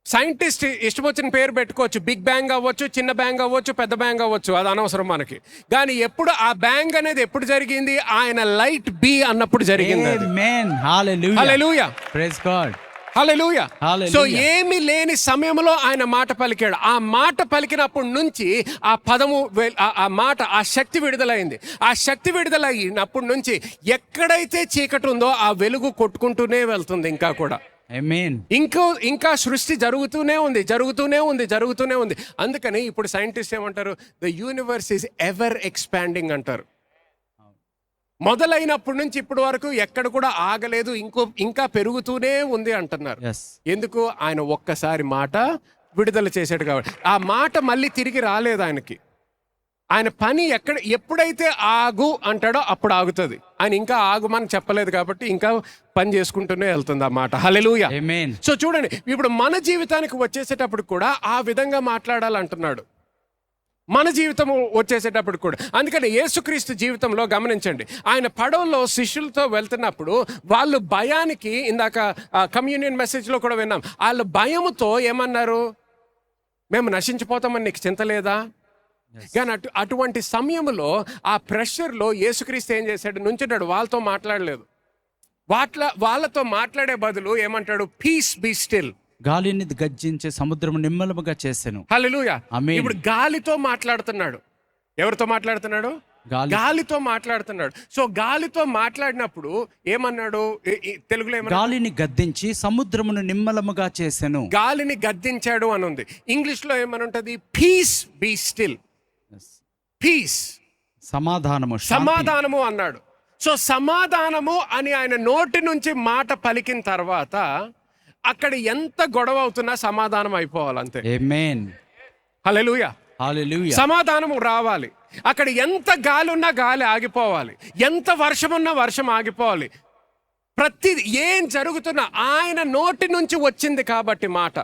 సైంటిస్ట్ ఇష్టం వచ్చిన పేరు పెట్టుకోవచ్చు. బిగ్ బ్యాంగ్ అవ్వచ్చు, చిన్న బ్యాంగ్ అవ్వచ్చు, పెద్ద బ్యాంగ్ అవ్వచ్చు, అది అనవసరం మనకి. కానీ ఎప్పుడు ఆ బ్యాంగ్ అనేది ఎప్పుడు జరిగింది? ఆయన లైట్ బి అన్నప్పుడు జరిగింది. ఆమేన్, హల్లెలూయా. హల్లెలూయా, ప్రైజ్ గాడ్. హల్లెలూయా. హల్లెలూయా. సో ఏమీ లేని సమయంలో ఆయన మాట పలికాడు. ఆ మాట పలికినప్పటి నుంచి ఆ పదము, ఆ మాట, ఆ శక్తి విడుదలైంది. ఆ శక్తి విడుదలైనప్పటి నుంచి ఎక్కడైతే చీకటి ఉందో ఆ వెలుగు కొట్టుకుంటూనే వెళ్తుంది. ఇంకా కూడా ఆమేన్. ఇంకా సృష్టి జరుగుతూనే ఉంది. అందుకని ఇప్పుడు సైంటిస్ట్ ఏమంటారు, the universe is ever expanding అంటారు. మొదలైనప్పటి నుంచి ఇప్పటి వరకు ఎక్కడ కూడా ఆగలేదు, ఇంకా పెరుగుతూనే ఉంది అంటున్నారు. ఎందుకు? ఆయన ఒక్కసారి మాట విడుదల చేశాడు కాబట్టి. ఆ మాట మళ్ళీ తిరిగి రాలేదు ఆయనకి. ఆయన పని ఎప్పుడైతే ఆగు అంటాడో అప్పుడు ఆగుతుంది. ఆయన ఇంకా ఆగుమని చెప్పలేదు కాబట్టి ఇంకా పని చేసుకుంటూనే వెళ్తుంది ఆ మాట. హల్లెలూయా, ఆమేన్. సో చూడండి, ఇప్పుడు మన జీవితానికి వచ్చేసేటప్పుడు కూడా ఆ విధంగా మాట్లాడాలంటున్నాడు. మన జీవితం వచ్చేసేటప్పుడు కూడా. అందుకని యేసుక్రీస్తు జీవితంలో గమనించండి, ఆయన పడవలో శిష్యులతో వెళ్తున్నప్పుడు వాళ్ళు భయానికి, ఇందాక కమ్యూనియన్ మెసేజ్లో కూడా విన్నాం, వాళ్ళు భయముతో ఏమన్నారు, మేము నశించిపోతామని నీకు చింత లేదా? కానీ అటువంటి సమయంలో ఆ ప్రెషర్లో యేసుక్రీస్తు ఏం చేశాడు, నుంచున్నాడు. వాళ్ళతో మాట్లాడలేదు. వాళ్ళతో మాట్లాడే బదులు ఏమంటాడు, పీస్ బీ స్టిల్. గాలిని గర్జించే సముద్రం నిమ్మలముగా చేశాను. హల్లెలూయా. ఆమేన్. ఇప్పుడు గాలితో మాట్లాడుతున్నాడు. ఎవరితో మాట్లాడుతున్నాడు? గాలితో మాట్లాడుతున్నాడు. సో గాలితో మాట్లాడినప్పుడు ఏమన్నాడు? తెలుగులో ఏమన్నాడు? గాలిని గద్దించి సముద్రమును నిమ్మలముగా చేశాను. గాలిని గద్దించాడు అని ఉంది. ఇంగ్లీష్ లో ఏమని ఉంటది? Piece be still. పీస్, సమాధానము అన్నాడు. సో సమాధానము అని ఆయన నోటి నుంచి మాట పలికిన తర్వాత అక్కడ ఎంత గొడవ అవుతున్నా సమాధానం అయిపోవాలి అంతే. ఆమేన్, హల్లెలూయా, హల్లెలూయా. సమాధానము రావాలి. అక్కడ ఎంత గాలి ఉన్నా గాలి ఆగిపోవాలి, ఎంత వర్షం ఉన్నా వర్షం ఆగిపోవాలి. ప్రతిది ఏం జరుగుతున్నా ఆయన నోటి నుంచి వచ్చింది కాబట్టి మాట,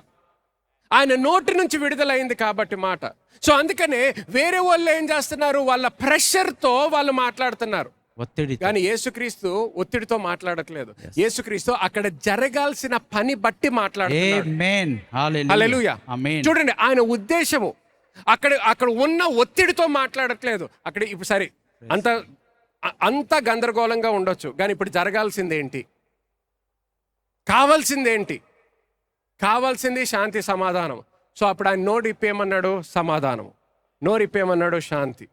ఆయన నోటి నుంచి విడుదలైంది కాబట్టి మాట. సో అందుకనే వేరే వాళ్ళు ఏం చేస్తున్నారు, వాళ్ళ ప్రెషర్తో వాళ్ళు మాట్లాడుతున్నారు. ఒత్తిడి. కానీ యేసుక్రీస్తు ఒత్తిడితో మాట్లాడట్లేదు. యేసుక్రీస్తు అక్కడ జరగాల్సిన పని బట్టి మాట్లాడుతున్నాడు. ఆమేన్, హల్లెలూయా. ఆమేన్. చూడండి, ఆయన ఉద్దేశము అక్కడ ఉన్న ఒత్తిడితో మాట్లాడట్లేదు. అక్కడ ఇప్పుడు సరే అంత గందరగోళంగా ఉండొచ్చు, కానీ ఇప్పుడు జరగాల్సిందేంటి, కావాల్సింది శాంతి, సమాధానం. సో అప్పుడు ఆయన నోరు ఇప్పేమన్నాడు? సమాధానం. నోరు ఇప్పేమన్నాడు? శాంతి.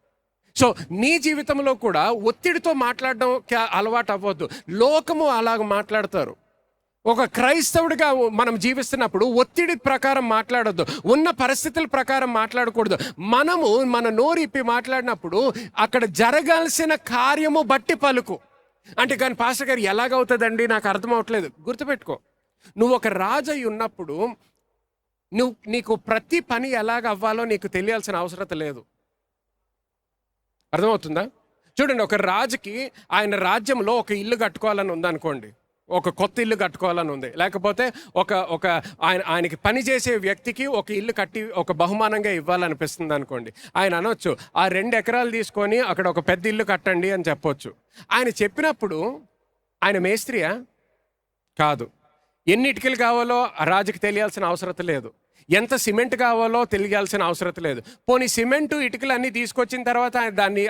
సో నీ జీవితంలో కూడా ఒత్తిడితో మాట్లాడడం అలవాటు అవ్వద్దు. లోకము అలాగ మాట్లాడతారు. ఒక క్రైస్తవుడిగా మనం జీవిస్తున్నప్పుడు ఒత్తిడి ప్రకారం మాట్లాడొద్దు, ఉన్న పరిస్థితుల ప్రకారం మాట్లాడకూడదు. మనము మన నోరు ఇప్పి మాట్లాడినప్పుడు అక్కడ జరగాల్సిన కార్యము బట్టి పలుకు. అంటే కానీ పాస్టర్ గారు ఎలాగవుతుందండి, నాకు అర్థం అవట్లేదు. గుర్తుపెట్టుకో, నువ్వు ఒక రాజు అయి ఉన్నప్పుడు నీకు ప్రతి పని ఎలాగ అవ్వాలో నీకు తెలియాల్సిన అవసరం లేదు. అర్థమవుతుందా? చూడండి, ఒక రాజుకి ఆయన రాజ్యంలో ఒక ఇల్లు కట్టుకోవాలని ఉందనుకోండి, ఒక కొత్త ఇల్లు కట్టుకోవాలని ఉంది, లేకపోతే ఒక ఆయనకి పనిచేసే వ్యక్తికి ఒక ఇల్లు కట్టి ఒక బహుమానంగా ఇవ్వాలనిపిస్తుంది అనుకోండి. ఆయన అనొచ్చు, ఆ 2 ఎకరాలు తీసుకొని అక్కడ ఒక పెద్ద ఇల్లు కట్టండి అని చెప్పొచ్చు. ఆయన చెప్పినప్పుడు ఆయన మేస్త్రియా? కాదు. ఎన్ని ఇటుకలు కావాలో ఆ రాజుకి తెలియాల్సిన అవసరం లేదు. ఎంత సిమెంట్ కావాలో తెలియాల్సిన అవసరం లేదు. పోనీ సిమెంటు ఇటుకలు అన్నీ తీసుకొచ్చిన తర్వాత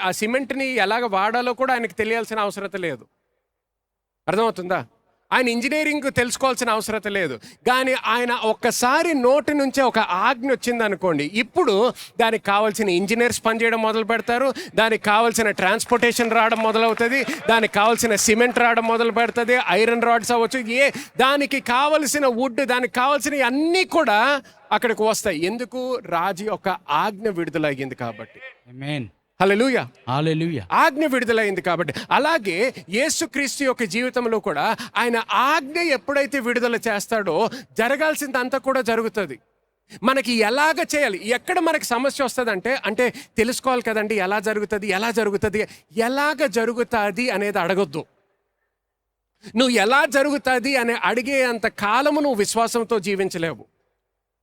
ఆ సిమెంట్ని ఎలాగ వాడాలో కూడా ఆయనకి తెలియాల్సిన అవసరం లేదు. అర్థమవుతుందా? ఆయన ఇంజనీరింగ్ తెలుసుకోవాల్సిన అవసరం లేదు. కానీ ఆయన ఒక్కసారి నోటి నుంచే ఒక ఆజ్ఞ వచ్చింది అనుకోండి, ఇప్పుడు దానికి కావాల్సిన ఇంజనీర్స్ పనిచేయడం మొదలు పెడతారు, దానికి కావాల్సిన ట్రాన్స్పోర్టేషన్ రావడం మొదలవుతుంది, దానికి కావాల్సిన సిమెంట్ రావడం మొదలు పెడుతుంది, ఐరన్ రాడ్స్ అవ్వచ్చు, దానికి కావలసిన వుడ్, దానికి కావాల్సినవి అన్నీ కూడా అక్కడికి వస్తాయి. ఎందుకు? రాజు యొక్క ఆజ్ఞ విడుదలయ్యింది కాబట్టి. ఆమేన్. హల్లెలూయా. హల్లెలూయా. ఆజ్ఞ విడుదలైంది కాబట్టి. అలాగే యేసుక్రీస్తు యొక్క జీవితంలో కూడా ఆయన ఆజ్ఞ ఎప్పుడైతే విడుదల చేస్తాడో జరగాల్సిందంతా కూడా జరుగుతుంది. మనకి ఎలాగ చేయాలి, ఎక్కడ మనకి సమస్య వస్తుంది అంటే తెలుసుకోవాలి కదండి, ఎలా జరుగుతుంది ఎలాగ జరుగుతుంది అనేది అడగొద్దు. నువ్వు ఎలా జరుగుతుంది అని అడిగే అంత కాలము నువ్వు విశ్వాసంతో జీవించలేవు,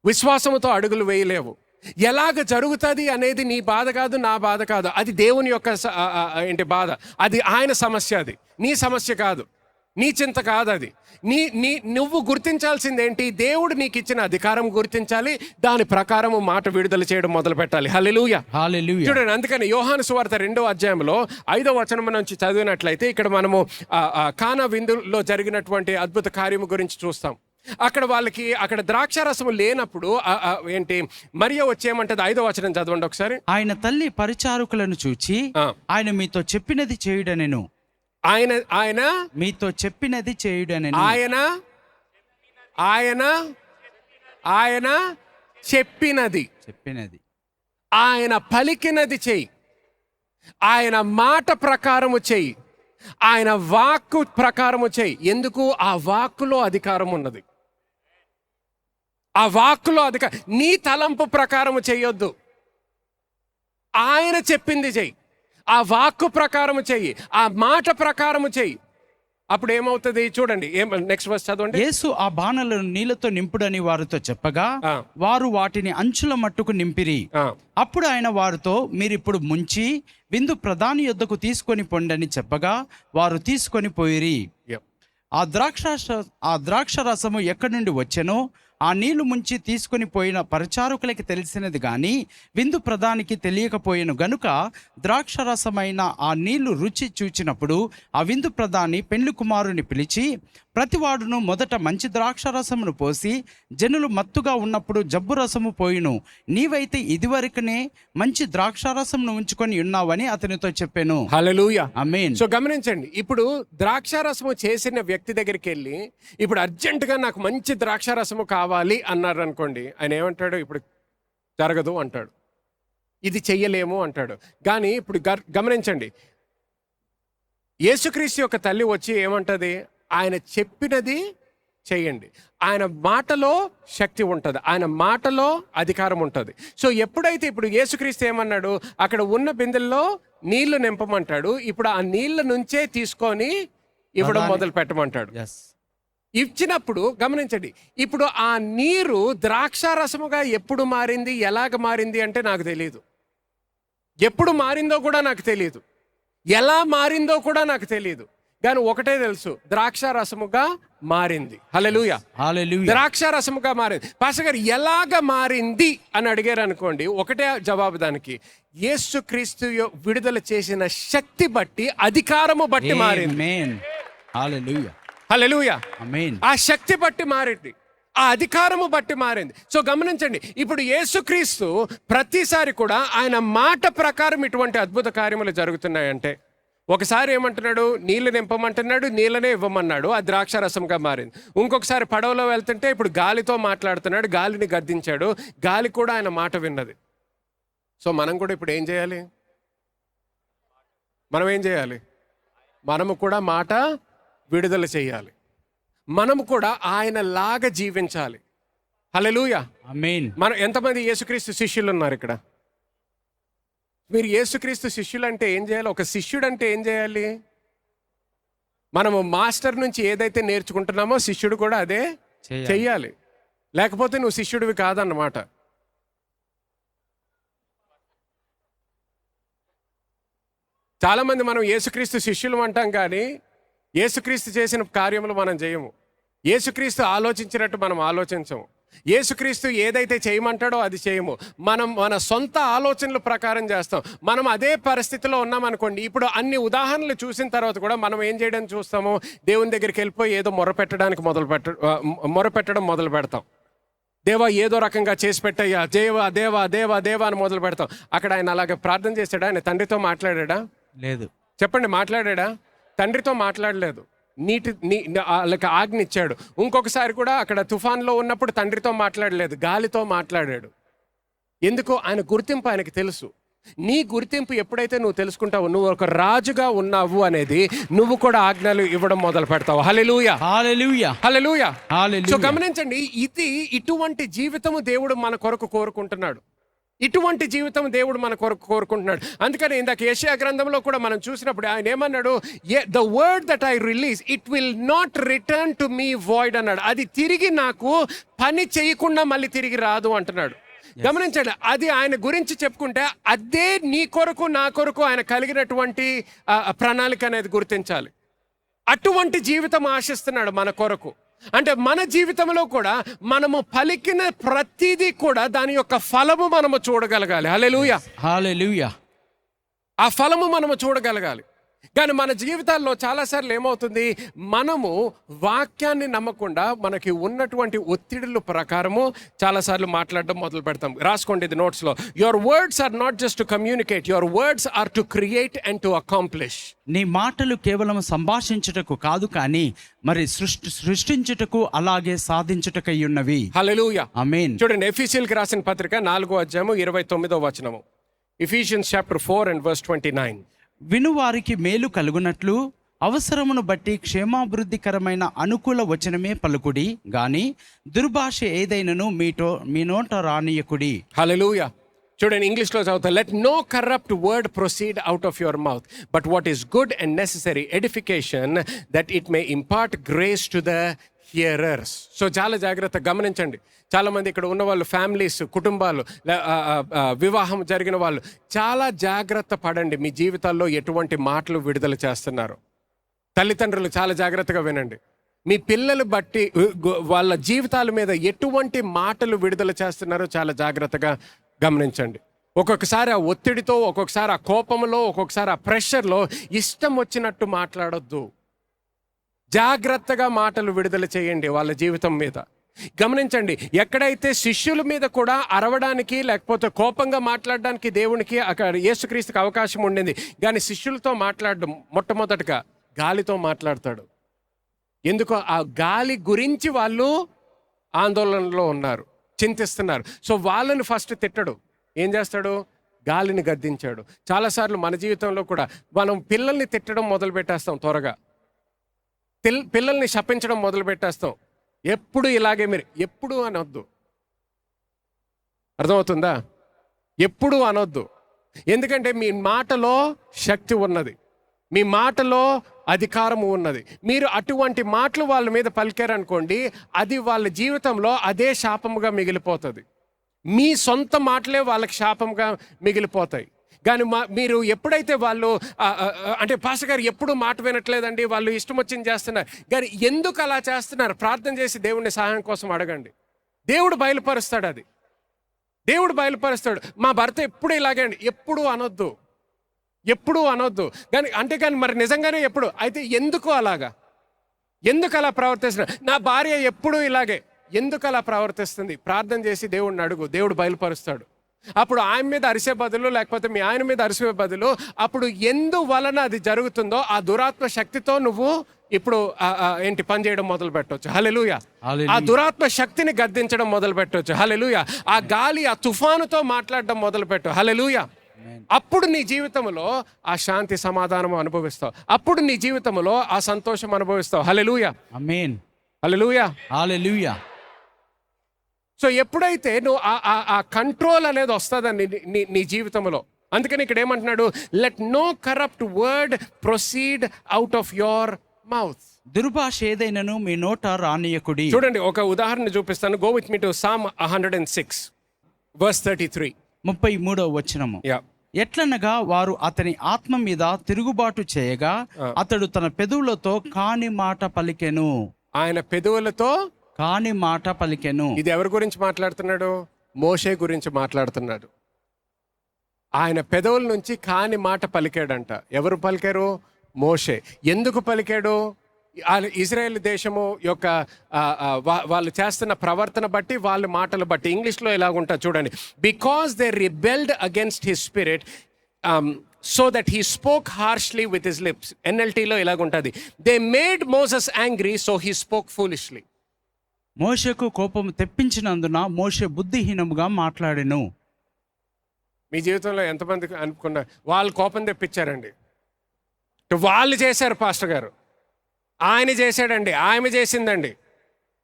విశ్వాసంతో అడుగులు వేయలేవు. ఎలాగ జరుగుతుంది అనేది నీ బాధ కాదు, నా బాధ కాదు, అది దేవుని యొక్క బాధ, అది ఆయన సమస్య, అది నీ సమస్య కాదు, నీ చింత కాదు. అది నువ్వు గుర్తించాల్సింది ఏంటి? దేవుడు నీకు ఇచ్చిన అధికారం గుర్తించాలి, దాని ప్రకారం మాట విడుదల చేయడం మొదలు పెట్టాలి. హల్లెలూయా. హల్లెలూయా. చూడండి, అందుకని యోహాను సువార్త 2వ అధ్యాయంలో 5వ వచనం నుంచి చదివినట్లయితే ఇక్కడ మనము కానా విందులో జరిగినటువంటి అద్భుత కార్యము గురించి చూస్తాం. అక్కడ ద్రాక్షారసము లేనప్పుడు మరియ వచ్చేయమంటది. 5వ వచనం చదవండి ఒకసారి. ఆయన తల్లి పరిచారకులను చూచి ఆయన మీతో చెప్పినది చేయుడనెను. ఆయన మీతో చెప్పినది చేయుడనెను. ఆయన చెప్పినది, ఆయన పలికినది చెయ్యి, ఆయన మాట ప్రకారము చెయ్యి, ఆయన వాక్కు ప్రకారము చెయ్యి. ఎందుకు? ఆ వాక్కులో అధికారం ఉన్నది. ఆ వాక్కులో నీ తలంపు ప్రకారము చెయ్యొద్దు, ఆయన చెప్పింది చెయ్యి, ఆ వాక్కు ప్రకారము చెయ్యి, ఆ మాట ప్రకారము చెయ్యి. అప్పుడు ఏమవుతుంది చూడండి. నెక్స్ట్ వర్స్ చదవండి. యేసు ఆ బాణలను నీళ్లతో నింపుడని వారితో చెప్పగా వారు వాటిని అంచుల మట్టుకు నింపిరి. అప్పుడు ఆయన వారితో, మీరిప్పుడు ముంచి విందు ప్రధాని యొద్దకు తీసుకొని పొండని చెప్పగా వారు తీసుకొని పోయిరి. ఆ ద్రాక్ష రసము ఎక్కడి నుండి వచ్చెనో ఆ నీళ్లు ముంచి తీసుకొని పోయిన పరిచారకులకి తెలిసినది గాని విందు ప్రధానికి తెలియకపోయిన గనుక ద్రాక్షరసమైన ఆ నీళ్లు రుచి చూచినప్పుడు ఆ విందు ప్రధాని పెండ్లి కుమారుని పిలిచి, ప్రతివాడును మొదట మంచి ద్రాక్షరసమును పోసి జనులు మత్తుగా ఉన్నప్పుడు జబ్బు రసము పోయిను, నీవైతే ఇదివరకునే మంచి ద్రాక్షారసమును ఉంచుకొని ఉన్నావని అతనితో చెప్పాను. హల్లెలూయా. ఆమేన్. సో గమనించండి, ఇప్పుడు ద్రాక్షారసము చేసిన వ్యక్తి దగ్గరికి వెళ్ళి ఇప్పుడు అర్జెంటుగా నాకు మంచి ద్రాక్షారసము కావాలి అన్నారు అనుకోండి, ఆయన ఏమంటాడు? ఇప్పుడు జరగదు అంటాడు, ఇది చెయ్యలేము అంటాడు. కానీ ఇప్పుడు గమనించండి, యేసుక్రీస్తు యొక్క తల్లి వచ్చి ఏమంటది? ఆయన చెప్పినది చేయండి. ఆయన మాటలో శక్తి ఉంటుంది, ఆయన మాటలో అధికారం ఉంటుంది. సో ఎప్పుడైతే ఇప్పుడు యేసుక్రీస్తు ఏమన్నాడు? అక్కడ ఉన్న బిందెల్లో నీళ్లు నింపమంటాడు. ఇప్పుడు ఆ నీళ్ళ నుంచే తీసుకొని ఇవ్వడం మొదలు పెట్టమంటాడు. ఇచ్చినప్పుడు గమనించండి, ఇప్పుడు ఆ నీరు ద్రాక్షారసముగా ఎప్పుడు మారింది, ఎలాగ మారింది అంటే నాకు తెలియదు. ఎప్పుడు మారిందో కూడా నాకు తెలియదు, ఎలా మారిందో కూడా నాకు తెలియదు. కానీ ఒకటే తెలుసు, ద్రాక్షారసముగా మారింది. హల్లెలూయా. ద్రాక్షారసముగా మారింది. పాస్టర్ గారు ఎలాగ మారింది అని అడిగారు అనుకోండి, ఒకటే జవాబు దానికి, యేసుక్రీస్తు విడుదల చేసిన శక్తి బట్టి, అధికారము బట్టి మారింది. హల్లెలూయా. ఆ శక్తి బట్టి మారింది, ఆ అధికారము బట్టి మారింది. సో గమనించండి, ఇప్పుడు యేసుక్రీస్తు ప్రతిసారి కూడా ఆయన మాట ప్రకారం ఇటువంటి అద్భుత కార్యములు జరుగుతున్నాయంటే, ఒకసారి ఏమంటున్నాడు? నీళ్లు నింపమంటున్నాడు, నీళ్ళనే ఇవ్వమన్నాడు, ఆ ద్రాక్షారసంగా మారింది. ఇంకొకసారి పడవలో వెళ్తుంటే ఇప్పుడు గాలితో మాట్లాడుతున్నాడు, గాలిని గద్దించాడు, గాలి కూడా ఆయన మాట విన్నది. సో మనం కూడా ఇప్పుడు ఏం చేయాలి? మనము కూడా మాట విడుదల చేయాలి, మనము కూడా ఆయన లాగా జీవించాలి. హల్లెలూయా. ఆమేన్. మనం ఎంతమంది యేసుక్రీస్తు శిష్యులు ఉన్నారు ఇక్కడ? మీరు యేసుక్రీస్తు శిష్యులు అంటే ఏం చేయాలి? ఒక శిష్యుడు అంటే ఏం చేయాలి? మనము మాస్టర్ నుంచి ఏదైతే నేర్చుకుంటున్నామో శిష్యుడు కూడా అదే చెయ్యాలి, లేకపోతే నువ్వు శిష్యుడివి కాదన్నమాట. చాలామంది మనం యేసుక్రీస్తు శిష్యులు అంటాం, కానీ యేసుక్రీస్తు చేసిన కార్యములు మనం చేయము. యేసుక్రీస్తు ఆలోచించినట్టు మనం ఆలోచించము. యేసుక్రీస్తు ఏదైతే చేయమంటాడో అది చేయము. మనం మన సొంత ఆలోచనల ప్రకారం చేస్తాం. మనం అదే పరిస్థితిలో ఉన్నామనుకోండి, ఇప్పుడు అన్ని ఉదాహరణలు చూసిన తర్వాత కూడా మనం ఏం చేయడానికి చూస్తాము, దేవుని దగ్గరికి వెళ్ళిపోయి ఏదో మొరపెట్టడం మొదలు పెడతాం. దేవా ఏదో రకంగా చేసి పెట్టయ్యా, దేవా దేవా దేవా దేవా అని మొదలు పెడతాం. అక్కడ ఆయన అలాగే ప్రార్థన చేశాడా? ఆయన తండ్రితో మాట్లాడాడా? లేదు. చెప్పండి, మాట్లాడాడా? తండ్రితో మాట్లాడలేదు. వాళ్ళకి ఆజ్ఞ ఇచ్చాడు. ఇంకొకసారి కూడా అక్కడ తుఫాన్లో ఉన్నప్పుడు తండ్రితో మాట్లాడలేదు, గాలితో మాట్లాడాడు. ఎందుకు? ఆయన గుర్తింపు ఆయనకి తెలుసు. నీ గుర్తింపు ఎప్పుడైతే నువ్వు తెలుసుకుంటావు, నువ్వు ఒక రాజుగా ఉన్నావు అనేది, నువ్వు కూడా ఆజ్ఞలు ఇవ్వడం మొదలు పెడతావు. హల్లెలూయా, హల్లెలూయా, హల్లెలూయా. హల్లెలూయా. సో గమనించండి, ఇటువంటి జీవితము దేవుడు మన కొరకు కోరుకుంటున్నాడు. ఇటువంటి జీవితం దేవుడు మన కొరకు కోరుకుంటున్నాడు. అందుకని ఇందాక యెషయా గ్రంథంలో కూడా మనం చూసినప్పుడు ఆయన ఏమన్నాడు, the word that I release it will not return to me void అన్నాడు. అది తిరిగి నాకు పని చేయకుండా మళ్ళీ తిరిగి రాదు అంటున్నాడు. గమనించండి, అది ఆయన గురించి చెప్పుకుంటే అదే నీ కొరకు నా కొరకు ఆయన కలిగినటువంటి ప్రణాళిక అనేది గుర్తించాలి. అటువంటి జీవితం ఆశిస్తున్నాడు మన కొరకు. అంటే మన జీవితంలో కూడా మనము పలికిన ప్రతిదీ కూడా దాని యొక్క ఫలము మనము చూడగలగాలి. హల్లెలూయా, హల్లెలూయా. ఆ ఫలము మనము చూడగలగాలి. కానీ మన జీవితాల్లో చాలాసార్లు ఏమవుతుంది, మనము వాక్యాన్ని నమ్మకుండా మనకి ఉన్నటువంటి ఒత్తిడుల ప్రకారము చాలాసార్లు మాట్లాడడం మొదలు పెడతాం. రాసుకోండి ఇది నోట్స్లో. Your words are not just to communicate, your words are to create and to accomplish. నీ మాటలు కేవలం సంభాషించుటకు కాదు, కానీ మరి సృష్టించుటకు అలాగే సాధించుటకై ఉన్నవి. హల్లెలూయా, ఆమేన్. చూడండి, ఎఫెసీయులకు రాసిన పత్రిక 4:29 ఎఫెసియన్స్ చాప్టర్ 4:29. వినువారికి మేలు కలుగునట్లు అవసరమును బట్టి క్షేమాభివృద్ధికరమైన అనుకూల వచనమే పలుకుడి, గాని దుర్భాష ఏదైనను మీ నోట రానియకుడి. హల్లెలూయా. చూడండి, ఇంగ్లీష్లో చదువుతా. Let no corrupt word proceed out of your mouth, but what is good and necessary edification, that it may impart grace to the hearers. So చాలా జాగ్రత్త గమనించండి. చాలామంది ఇక్కడ ఉన్న వాళ్ళు, ఫ్యామిలీస్, కుటుంబాలు, వివాహం జరిగిన వాళ్ళు, చాలా జాగ్రత్త పడండి మీ జీవితాల్లో ఎటువంటి మాటలు విడుదల చేస్తున్నారు. తల్లిదండ్రులు చాలా జాగ్రత్తగా వినండి. మీ పిల్లలు బట్టి వాళ్ళ జీవితాల మీద ఎటువంటి మాటలు విడుదల చేస్తున్నారో చాలా జాగ్రత్తగా గమనించండి. ఒక్కొక్కసారి ఆ ఒత్తిడితో, ఒక్కొక్కసారి ఆ కోపంలో, ఒక్కొక్కసారి ఆ ప్రెషర్లో ఇష్టం వచ్చినట్టు మాట్లాడొద్దు. జాగ్రత్తగా మాటలు విడుదల చేయండి వాళ్ళ జీవితం మీద. గమనించండి, ఎక్కడైతే శిష్యుల మీద కూడా అరవడానికి లేకపోతే కోపంగా మాట్లాడడానికి దేవునికి అక్కడ యేసుక్రీస్తుకి అవకాశం ఉండింది, కానీ శిష్యులతో మాట్లాడడం మొట్టమొదటిగా గాలితో మాట్లాడతాడు. ఎందుకో ఆ గాలి గురించి వాళ్ళు ఆందోళనలో ఉన్నారు, చింతిస్తున్నారు. సో వాళ్ళని ఫస్ట్ తిట్టడు, ఏం చేస్తాడు? గాలిని గద్దించాడు. చాలాసార్లు మన జీవితంలో కూడా మనం పిల్లల్ని తిట్టడం మొదలు పెట్టేస్తాం, త్వరగా పిల్లల్ని శపించడం మొదలు పెట్టేస్తాం. ఎప్పుడు ఇలాగే, మీరు ఎప్పుడు అనొద్దు. అర్థమవుతుందా? ఎప్పుడు అనొద్దు. ఎందుకంటే మీ మాటలో శక్తి ఉన్నది, మీ మాటలో అధికారము ఉన్నది. మీరు అటువంటి మాటలు వాళ్ళ మీద పలికారనుకోండి, అది వాళ్ళ జీవితంలో అదే శాపముగా మిగిలిపోతుంది. మీ సొంత మాటలే వాళ్ళకి శాపంగా మిగిలిపోతాయి. కానీ మీరు ఎప్పుడైతే వాళ్ళు అంటే పాస్టర్ గారు ఎప్పుడు మాట వినట్లేదండి, వాళ్ళు ఇష్టం వచ్చింది చేస్తున్నారు, కానీ ఎందుకు అలా చేస్తున్నారు? ప్రార్థన చేసి దేవుడిని సహాయం కోసం అడగండి. దేవుడు బయలుపరుస్తాడు, అది దేవుడు బయలుపరుస్తాడు. మా భర్త ఎప్పుడు ఇలాగే అండి, ఎప్పుడు అనొద్దు, ఎప్పుడు అనొద్దు. కానీ మరి నిజంగానే ఎప్పుడు అయితే ఎందుకు అలాగా, ఎందుకు అలా ప్రవర్తిస్తున్నారు? నా భార్య ఎప్పుడు ఇలాగే, ఎందుకు అలా ప్రవర్తిస్తుంది? ప్రార్థన చేసి దేవుడిని అడుగు, దేవుడు బయలుపరుస్తాడు. అప్పుడు ఆయన మీద అరిసే బదులు, లేకపోతే మీ ఆయన మీద అరిసే బదులు, అప్పుడు ఎందువలన అది జరుగుతుందో ఆ దురాత్మ శక్తితో నువ్వు ఇప్పుడు పని చేయడం మొదలు పెట్టవచ్చు. హల్లెలూయా. ఆ దురాత్మ శక్తిని గద్దించడం మొదలు పెట్టవచ్చు. హల్లెలూయా. ఆ గాలి, ఆ తుఫానుతో మాట్లాడడం మొదలు పెట్టు. హల్లెలూయా. అప్పుడు నీ జీవితంలో ఆ శాంతి సమాధానం అనుభవిస్తావు. అప్పుడు నీ జీవితంలో ఆ సంతోషం అనుభవిస్తావు. హల్లెలూయా. ఆమేన్. హల్లెలూయా. హల్లెలూయా. సో ఎప్పుడైతే నువ్వు ఆ కంట్రోల్ అనేది వస్తుందని నీ జీవితంలో, అందుకని ఇక్కడ ఏమంటున్నాడు, let no corrupt word proceed out of your mouth. దుర్భాష ఏదైనను మీ నోట రానియకుడి. చూడండి, ఒక ఉదాహరణ చూపిస్తాను. Go with me to Psalm 106:33. 33వ వచనము. ఎట్లనగా వారు అతని ఆత్మ మీద తిరుగుబాటు చేయగా అతడు తన పెదవులతో కాని మాట పలికెను. ఆయన పెదవులతో కాని మాట పలికెను. ఇది ఎవరి గురించి మాట్లాడుతున్నాడు? మోషే గురించి మాట్లాడుతున్నాడు. ఆయన పెదవుల నుంచి కాని మాట పలికాడంట. ఎవరు పలికారు? మోషే. ఎందుకు పలికాడు? ఇజ్రాయెల్ దేశము యొక్క వాళ్ళు చేస్తున్న ప్రవర్తన బట్టి, వాళ్ళ మాటలు బట్టి. ఇంగ్లీష్లో ఇలాగుంటుంది చూడండి. Because they rebelled against his spirit so that he spoke harshly with his lips. ఎన్ఎల్టీలో ఇలాగుంటుంది, they made Moses angry so he spoke foolishly. మోషేకు కోపం తెప్పించినందున మోషే బుద్ధిహీనముగా మాట్లాడెను. మీ జీవితంలో ఎంతమందికి అనుకున్నా వాళ్ళు కోపం తెప్పించారండి? వాళ్ళు చేశారు పాస్టర్ గారు, ఆయన చేశాడండి, ఆమె చేసిందండి.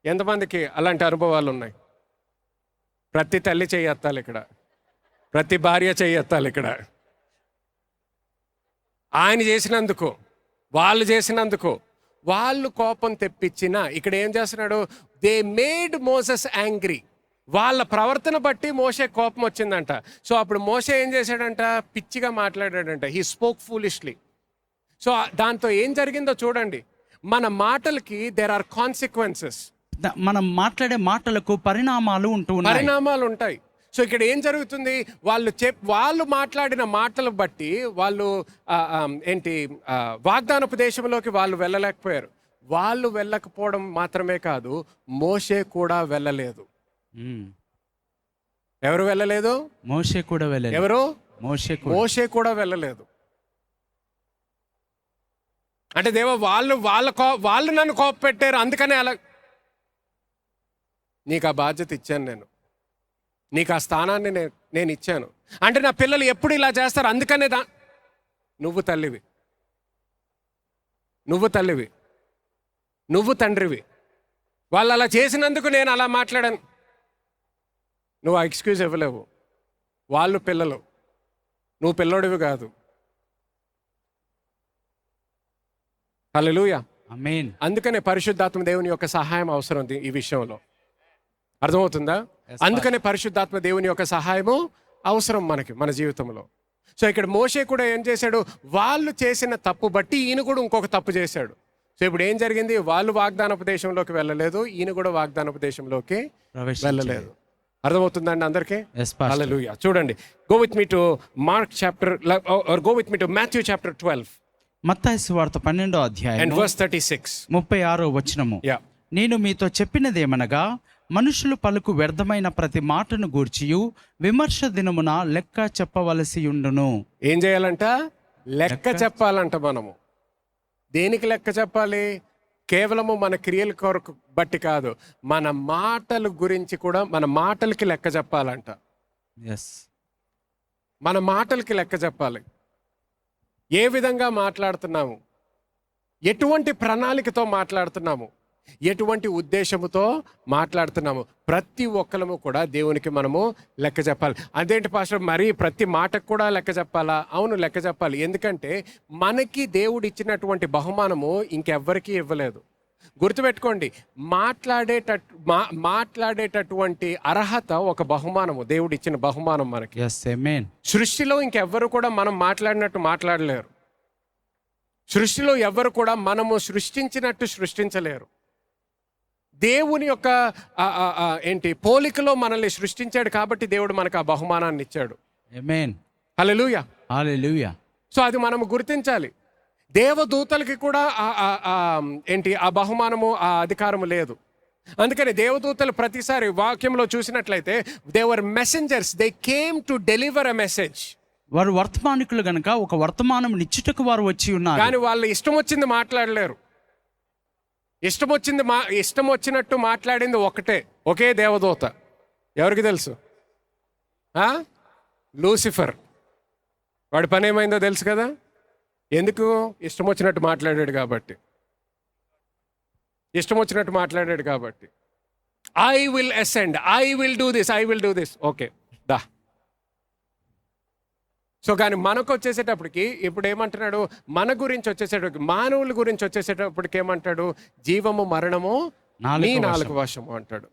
ఎంతమందికి అలాంటి అనుభవాలు ఉన్నాయి? ప్రతి తల్లి చెయ్యెత్తాలి ఇక్కడ, ప్రతి భార్య చెయ్యెత్తాలి ఇక్కడ. ఆయన చేసినందుకు, వాళ్ళు చేసినందుకు, వాళ్ళు కోపం తెప్పించిన. ఇక్కడ ఏం చేస్తున్నాడు? They made Moses angry. వాళ్ళ ప్రవర్తన బట్టి మోషే కోపం వచ్చిందంట. సో అప్పుడు మోషే ఏం చేశాడంట? పిచ్చిగా మాట్లాడాడంట. He spoke foolishly. సో దాంతో ఏం జరిగిందో చూడండి. మన మాటలకి దేర్ ఆర్ కాన్సిక్వెన్సెస్. మనం మాట్లాడే మాటలకు పరిణామాలు ఉంటాయి. సో ఇక్కడ ఏం జరుగుతుంది? వాళ్ళు మాట్లాడిన మాటలు బట్టి వాళ్ళు వాగ్దానపు దేశంలోకి వాళ్ళు వెళ్ళలేకపోయారు. వాళ్ళు వెళ్ళకపోవడం మాత్రమే కాదు, మోషే కూడా వెళ్ళలేదు. ఎవరు వెళ్ళలేదు? మోషే కూడా వెళ్ళలేదు. ఎవరు? మోషే కూడా వెళ్ళలేదు. అంటే దేవా వాళ్ళు నన్ను కోప పెట్టారు, అందుకనే అలా. నీకు ఆ బాధ్యత ఇచ్చాను నేను, నీకు ఆ స్థానాన్ని నేను ఇచ్చాను. అంటే నా పిల్లలు ఎప్పుడు ఇలా చేస్తారు, అందుకనే నువ్వు తల్లివి, నువ్వు తండ్రివి. వాళ్ళు అలా చేసినందుకు నేను అలా మాట్లాడాను. నువ్వు ఆ ఎక్స్క్యూజ్ ఇవ్వలేవు. వాళ్ళు పిల్లలు, నువ్వు పిల్లోడివి కాదు. హల్లెలూయా, ఆమేన్. అందుకనే పరిశుద్ధాత్మ దేవుని యొక్క సహాయం అవసరం ఈ విషయంలో. అర్థమవుతుందా? అందుకనే పరిశుద్ధాత్మ దేవుని యొక్క సహాయము అవసరం మన జీవితంలో. సో ఇక్కడ మోషే కూడా ఏం చేశాడు? వాళ్ళు చేసిన తప్పు బట్టి ఈయన కూడా ఇంకొక తప్పు చేశాడు. సో ఇప్పుడు ఏం జరిగింది? వాళ్ళు వాగ్దానపు దేశంలోకి వెళ్ళలేదు, ఈయన కూడా వాగ్దానపు దేశంలోకి వెళ్ళలేదు. అర్థమవుతుందండి అందరికీ? హల్లెలూయా. చూడండి, go with me to Mark chapter or go with me to Matthew chapter 12. మత్తయి సువార్త 12వ అధ్యాయం and verse 36. 36వ వచనము. నేను మీతో చెప్పినదేమనగా, మనుషులు పలుకు వ్యర్థమైన ప్రతి మాటను గూర్చియు విమర్శ దినమున లెక్క చెప్పవలసి ఉండును. ఏం చేయాలంట? లెక్క చెప్పాలంట. మనము దేనికి లెక్క చెప్పాలి? కేవలము మన క్రియల కొరకు బట్టి కాదు, మన మాటల గురించి కూడా, మన మాటలకి లెక్క చెప్పాలంట. మన మాటలకి లెక్క చెప్పాలి. ఏ విధంగా మాట్లాడుతున్నాము, ఎటువంటి ప్రణాళికతో మాట్లాడుతున్నాము, ఎటువంటి ఉద్దేశముతో మాట్లాడుతున్నాము, ప్రతి ఒక్కరము కూడా దేవునికి మనము లెక్క చెప్పాలి. అదేంటి పాస్టర్, మరి ప్రతి మాటకు కూడా లెక్క చెప్పాలా? అవును, లెక్క చెప్పాలి. ఎందుకంటే మనకి దేవుడు ఇచ్చినటువంటి బహుమానము ఇంకెవ్వరికీ ఇవ్వలేదు. గుర్తుపెట్టుకోండి, మాట్లాడేటటువంటి అర్హత ఒక బహుమానము, దేవుడు ఇచ్చిన బహుమానం మనకి. సృష్టిలో ఇంకెవ్వరు కూడా మనం మాట్లాడినట్టు మాట్లాడలేరు. సృష్టిలో ఎవ్వరు కూడా మనము సృష్టించినట్టు సృష్టించలేరు. దేవుని యొక్క పోలికలో మనల్ని సృష్టించాడు కాబట్టి దేవుడు మనకు ఆ బహుమానాన్ని ఇచ్చాడు. హల్లెలూయా, హల్లెలూయా. సో అది మనం గుర్తించాలి. దేవదూతలకి కూడా ఆ బహుమానము, ఆ అధికారము లేదు. అందుకని దేవదూతలు ప్రతిసారి వాక్యంలో చూసినట్లయితే they were messengers, they came to deliver a message. వారు వర్తమానికులు గనుక ఒక వర్తమానం నిచ్చుటకు వారు వచ్చి ఉన్నారు. కానీ వాళ్ళు ఇష్టం వచ్చింది మాట్లాడలేరు. ఇష్టం వచ్చినట్టు మాట్లాడింది ఒకే దేవదూత. ఎవరికి తెలుసు? లూసిఫర్. వాడి పని ఏమైందో తెలుసు కదా? ఎందుకు? ఇష్టం వచ్చినట్టు మాట్లాడాడు కాబట్టి. I will ascend, I will do this. Okay, దా. సో కానీ మనకు వచ్చేసేటప్పటికి ఇప్పుడు ఏమంటున్నాడు? మన గురించి వచ్చేసేటప్పటికి, మానవుల గురించి వచ్చేసేటప్పటికి ఏమంటాడు? జీవము మరణము నీ నాలుగు వశము అంటాడు.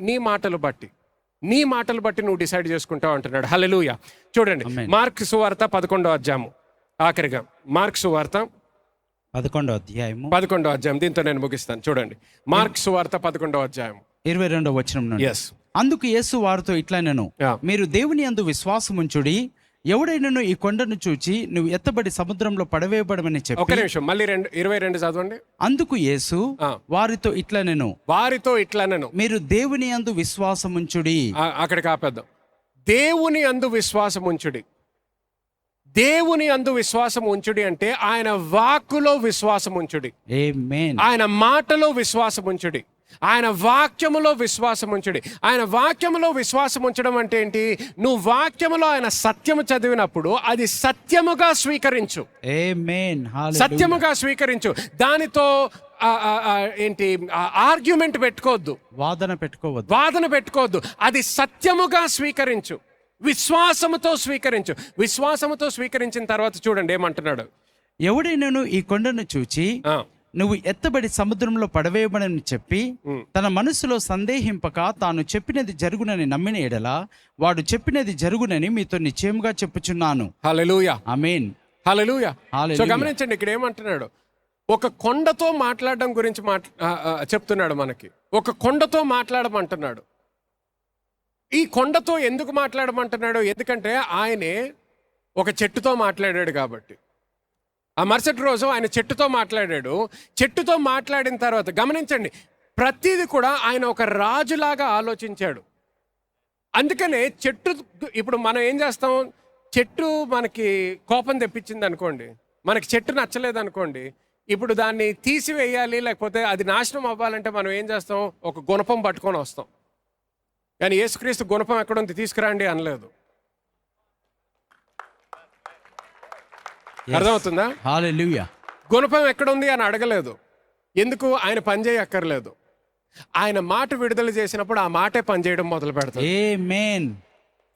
నీ మాటలు బట్టి నువ్వు డిసైడ్ చేసుకుంటావు అంటున్నాడు. హల్లెలూయా. చూడండి, మార్క్ సువార్త 11వ అధ్యాయము ఆఖరిగా. మార్క్ సువార్త 11వ అధ్యాయము 11వ అధ్యాయం. దీంతో నేను ముగిస్తాను. చూడండి, మార్క్స్ వార్త 11వ అధ్యాయం 22వ వచనం నుండి. ఎస్. అందుకు యేసు వారితో ఇట్లనెను, Yeah. మీరు దేవుని యందు విశ్వాసముంచుడి. ఎవడైనను ఈ కొండను చూచి నువ్వు ఎత్తబడి సముద్రంలో పడవేయబడమని ఒక చెప్పి, నిమిషం, మళ్ళీ 22 చదవండి. అందుకు యేసు వారితో ఇట్లనెను, వారితో ఇట్లనెను. మీరు దేవుని యందు విశ్వాసముంచుడి. అక్కడికి ఆపేద్దాం. దేవుని అందు విశ్వాసం ఉంచుడి. దేవుని అందు విశ్వాసం ఉంచుడి అంటే ఆయన వాక్కులో విశ్వాసం ఉంచుడి, ఆమేన్. ఆయన మాటలో విశ్వాసం ఉంచుడి, ఆయన వాక్యములో విశ్వాసం ఉంచుడి. ఆయన వాక్యములో విశ్వాసం ఉంచడం అంటే ఏంటి? నువ్వు వాక్యములో ఆయన సత్యము చదివినప్పుడు అది సత్యముగా స్వీకరించు, ఆమేన్. హల్లెలూయా. సత్యముగా స్వీకరించు. దానితో ఏంటి ఆర్గ్యుమెంట్ పెట్టుకోవద్దు, వాదన పెట్టుకోవద్దు. వాదన పెట్టుకోవద్దు. అది సత్యముగా స్వీకరించు, విశ్వాసముతో స్వీకరించు. విశ్వాసముతో స్వీకరించిన తర్వాత చూడండి ఏమంటున్నాడు. ఎవడైనను ఈ కొండను చూచి ఆ, నువ్వు ఎత్తబడి సముద్రంలో పడవేయబడని చెప్పి తన మనసులో సందేహింపక తాను చెప్పినది జరుగునని నమ్మిన ఎడల వాడు చెప్పినది జరుగునని మీతో నిశ్చయముగా చెప్పుచున్నాను. హల్లెలూయా, ఆమేన్. హల్లెలూయా. సో హల్లెలూయా. గమనించండి, ఇక్కడ ఏమంటున్నాడు? ఒక కొండతో మాట్లాడడం గురించి చెప్తున్నాడు మనకి. ఒక కొండతో మాట్లాడమంటున్నాడు. ఈ కొండతో ఎందుకు మాట్లాడమంటున్నాడు? ఎందుకంటే ఆయనే ఒక చెట్టుతో మాట్లాడాడు కాబట్టి. ఆ మరుసటి రోజు ఆయన చెట్టుతో మాట్లాడాడు. చెట్టుతో మాట్లాడిన తర్వాత గమనించండి, ప్రతిదీ కూడా ఆయన ఒక రాజులాగా ఆలోచించాడు. అందుకనే చెట్టు, ఇప్పుడు మనం ఏం చేస్తాం? చెట్టు మనకి కోపం తెప్పించింది అనుకోండి, మనకి చెట్టు నచ్చలేదు అనుకోండి, ఇప్పుడు దాన్ని తీసివేయాలి లేకపోతే అది నాశనం అవ్వాలంటే మనం ఏం చేస్తాం? ఒక గుణపం పట్టుకొని వస్తాం. కానీ యేసుక్రీస్తు గుణపం ఎక్కడుంది తీసుకురండి అనలేదు. అర్థమవుతుందా? హల్లెలూయా. గుణపం ఎక్కడుంది అని అడగలేదు. ఎందుకు? ఆయన పని చేయక్కర్లేదు. ఆయన మాట విడుదల చేసినప్పుడు ఆ మాటే పని చేయడం మొదలు పెడతాడు. ఆమేన్.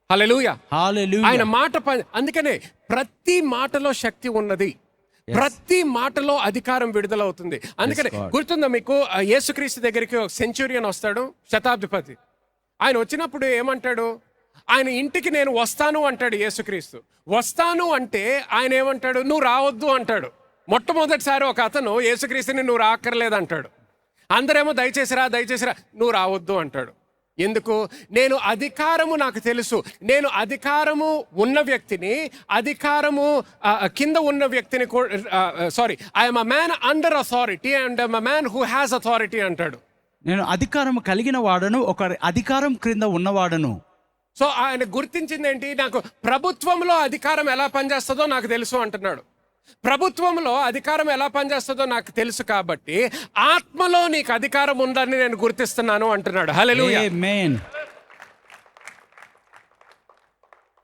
హల్లెలూయా. హల్లెలూయా. ఆయన మాట అందుకనే ప్రతి మాటలో శక్తి ఉన్నది, ప్రతి మాటలో అధికారం విడుదలవుతుంది. అందుకనే Yes, God. గుర్తుందా మీకు? యేసుక్రీస్తు దగ్గరికి ఒక సెంచురియన్ వస్తాడు, శతాధిపతి. ఆయన వచ్చినప్పుడు ఏమంటాడు? ఆయన ఇంటికి నేను వస్తాను అంటాడు యేసుక్రీస్తు. వస్తాను అంటే ఆయన ఏమంటాడు? నువ్వు రావద్దు అంటాడు. మొట్టమొదటిసారి ఒక అతను యేసుక్రీస్తుని నువ్వు రాక్కర్లేదు అంటాడు. అందరేమో దయచేసిరా దయచేసిరా, నువ్వు రావద్దు అంటాడు. ఎందుకు? నేను అధికారము నాకు తెలుసు, నేను అధికారము ఉన్న వ్యక్తిని, అధికారము కింద ఉన్న వ్యక్తిని sorry, I'm a man under authority and I'm a man who has authority అంటాడు. నేను అధికారం కలిగిన వాడను, ఒక అధికారం క్రింద ఉన్నవాడను. సో ఆయన గుర్తించింది ఏంటి? నాకు ప్రభుత్వంలో అధికారం ఎలా పనిచేస్తుందో నాకు తెలుసు అంటున్నాడు. ప్రభుత్వంలో అధికారం ఎలా పనిచేస్తుందో నాకు తెలుసు కాబట్టి ఆత్మలో నీకు అధికారం ఉందని నేను గుర్తిస్తున్నాను అంటున్నాడు. హల్లెలూయా. ఆమేన్.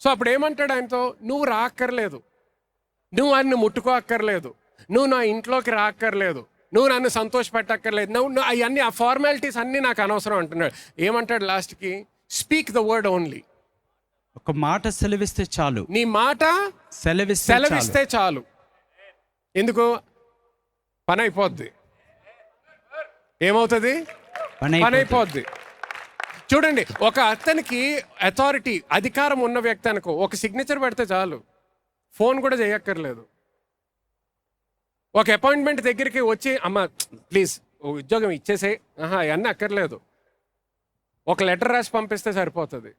సో అప్పుడు ఏమంటాడు ఆయనతో? నువ్వు రాక్కర్లేదు, నువ్వు నన్ను ముట్టుకో అక్కర్లేదు, నువ్వు నా ఇంట్లోకి రాక్కర్లేదు, నువ్వు నన్ను సంతోషపెట్టక్కర్లేదు, నువ్వు అవన్నీ ఆ ఫార్మాలిటీస్ అన్నీ నాకు అనవసరం అంటున్నాడు. ఏమంటాడు లాస్ట్కి? Speak the word only. ఒక మాట సెలవిస్తే చాలు, నీ మాట సెలవిస్తే చాలు. ఎందుకు? పని అయిపోద్ది. ఏమవుతుంది? పని అయిపోద్ది. చూడండి, ఒక అతనికి అథారిటీ, అధికారం ఉన్న వ్యక్తి అనుకో, ఒక సిగ్నేచర్ పెడితే చాలు, ఫోన్ కూడా చేయక్కర్లేదు. ఒక అపాయింట్మెంట్ దగ్గరికి వచ్చి అమ్మ ప్లీజ్ ఉద్యోగం ఇచ్చేసే, అవన్నీ అక్కర్లేదు. ఒక లెటర్ రాసి పంపిస్తే సరిపోతుంది,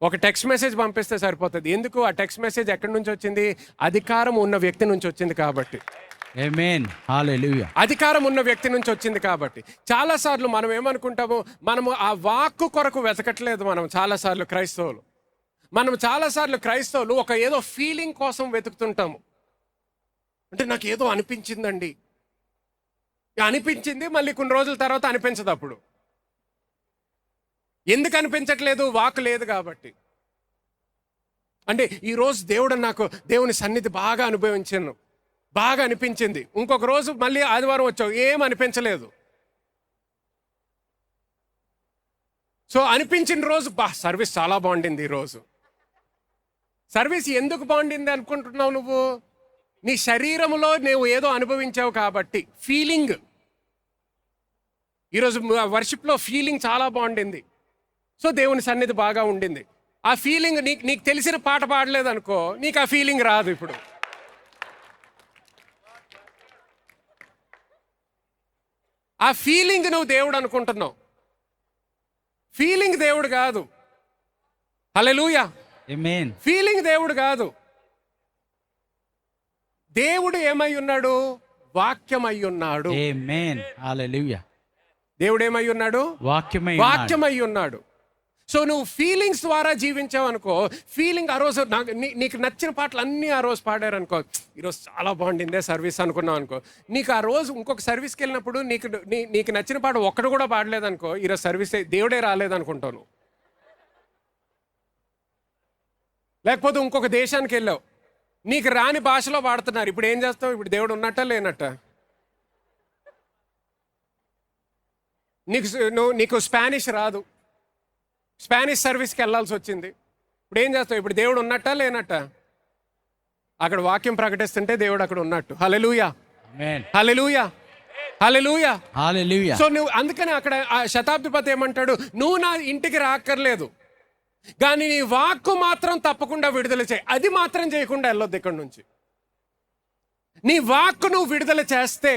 ఒక టెక్స్ట్ మెసేజ్ పంపిస్తే సరిపోతుంది. ఎందుకు? ఆ టెక్స్ట్ మెసేజ్ ఎక్కడి నుంచి వచ్చింది? అధికారం ఉన్న వ్యక్తి నుంచి వచ్చింది కాబట్టి. ఆమేన్. హల్లెలూయా. అధికారం ఉన్న వ్యక్తి నుంచి వచ్చింది కాబట్టి. చాలాసార్లు మనం ఏమనుకుంటాము? మనము ఆ వాక్కు కొరకు వెతకట్లేదు. మనం చాలాసార్లు క్రైస్తవులు ఒక ఏదో ఫీలింగ్ కోసం వెతుకుతుంటాము. అంటే నాకు ఏదో అనిపించిందండి, అనిపించింది, మళ్ళీ కొన్ని రోజుల తర్వాత అనిపించదు. అప్పుడు ఎందుకు అనిపించట్లేదు? వాక్ లేదు కాబట్టి. అంటే ఈరోజు నాకు దేవుని సన్నిధి బాగా అనుభవించాను, బాగా అనిపించింది. ఇంకొక రోజు మళ్ళీ ఆదివారం వచ్చావు, ఏం అనిపించలేదు. సో అనిపించిన రోజు సర్వీస్ చాలా బాగుండింది. ఈరోజు సర్వీస్ ఎందుకు బాగుండింది అనుకుంటున్నావు నువ్వు? నీ శరీరంలో నువ్వు ఏదో అనుభవించావు కాబట్టి. ఫీలింగ్, ఈరోజు వర్షిప్లో ఫీలింగ్ చాలా బాగుండింది, సో దేవుని సన్నిధి బాగా ఉండింది. ఆ ఫీలింగ్ నీకు తెలిసిన పాట పాడలేదు అనుకో, నీకు ఆ ఫీలింగ్ రాదు. ఇప్పుడు ఆ ఫీలింగ్ నువ్వు దేవుడు అనుకుంటున్నావు. ఫీలింగ్ దేవుడు కాదు. హల్లెలూయా. ఆమేన్. ఫీలింగ్ దేవుడు కాదు. దేవుడు ఏమై ఉన్నాడు? వాక్యమై ఉన్నాడు. ఆమేన్. హల్లెలూయా. దేవుడు ఏమై ఉన్నాడు? వాక్యమై ఉన్నాడు. సో నువ్వు ఫీలింగ్స్ ద్వారా జీవించావు అనుకో, ఫీలింగ్ ఆ రోజు నీకు నచ్చిన పాటలు అన్నీ ఆ రోజు పాడారు అనుకో, ఈరోజు చాలా బాగుండిందే సర్వీస్ అనుకున్నావు అనుకో, నీకు ఆ రోజు ఇంకొక సర్వీస్కి వెళ్ళినప్పుడు నీకు నచ్చిన పాట ఒక్కడు కూడా పాడలేదనుకో, ఈరోజు సర్వీస్ దేవుడే రాలేదనుకుంటావు. లేకపోతే ఇంకొక దేశానికి వెళ్ళావు, నీకు రాని భాషలో పాడుతున్నారు, ఇప్పుడు ఏం చేస్తావు? ఇప్పుడు దేవుడు ఉన్నట్ట లేనట్ట? నీకు స్పానిష్ రాదు, స్పానిష్ సర్వీస్కి వెళ్ళాల్సి వచ్చింది, ఇప్పుడు ఏం చేస్తావు? ఇప్పుడు దేవుడు ఉన్నట్ట లేనట్ట? అక్కడ వాక్యం ప్రకటిస్తుంటే దేవుడు అక్కడ ఉన్నట్టు. హల్లెలూయా, హల్లెలూయా, హల్లెలూయా, హల్లెలూయా. సో నువ్వు అందుకని అక్కడ ఆ శతాబ్దిపతి ఏమంటాడు? నువ్వు నా ఇంటికి రాక్కర్లేదు, కానీ నీ వాక్కు మాత్రం తప్పకుండా విడుదల చేయి. అది మాత్రం చేయకుండా వెళ్ళొద్దు ఇక్కడి నుంచి. నీ వాక్కు నువ్వు విడుదల చేస్తే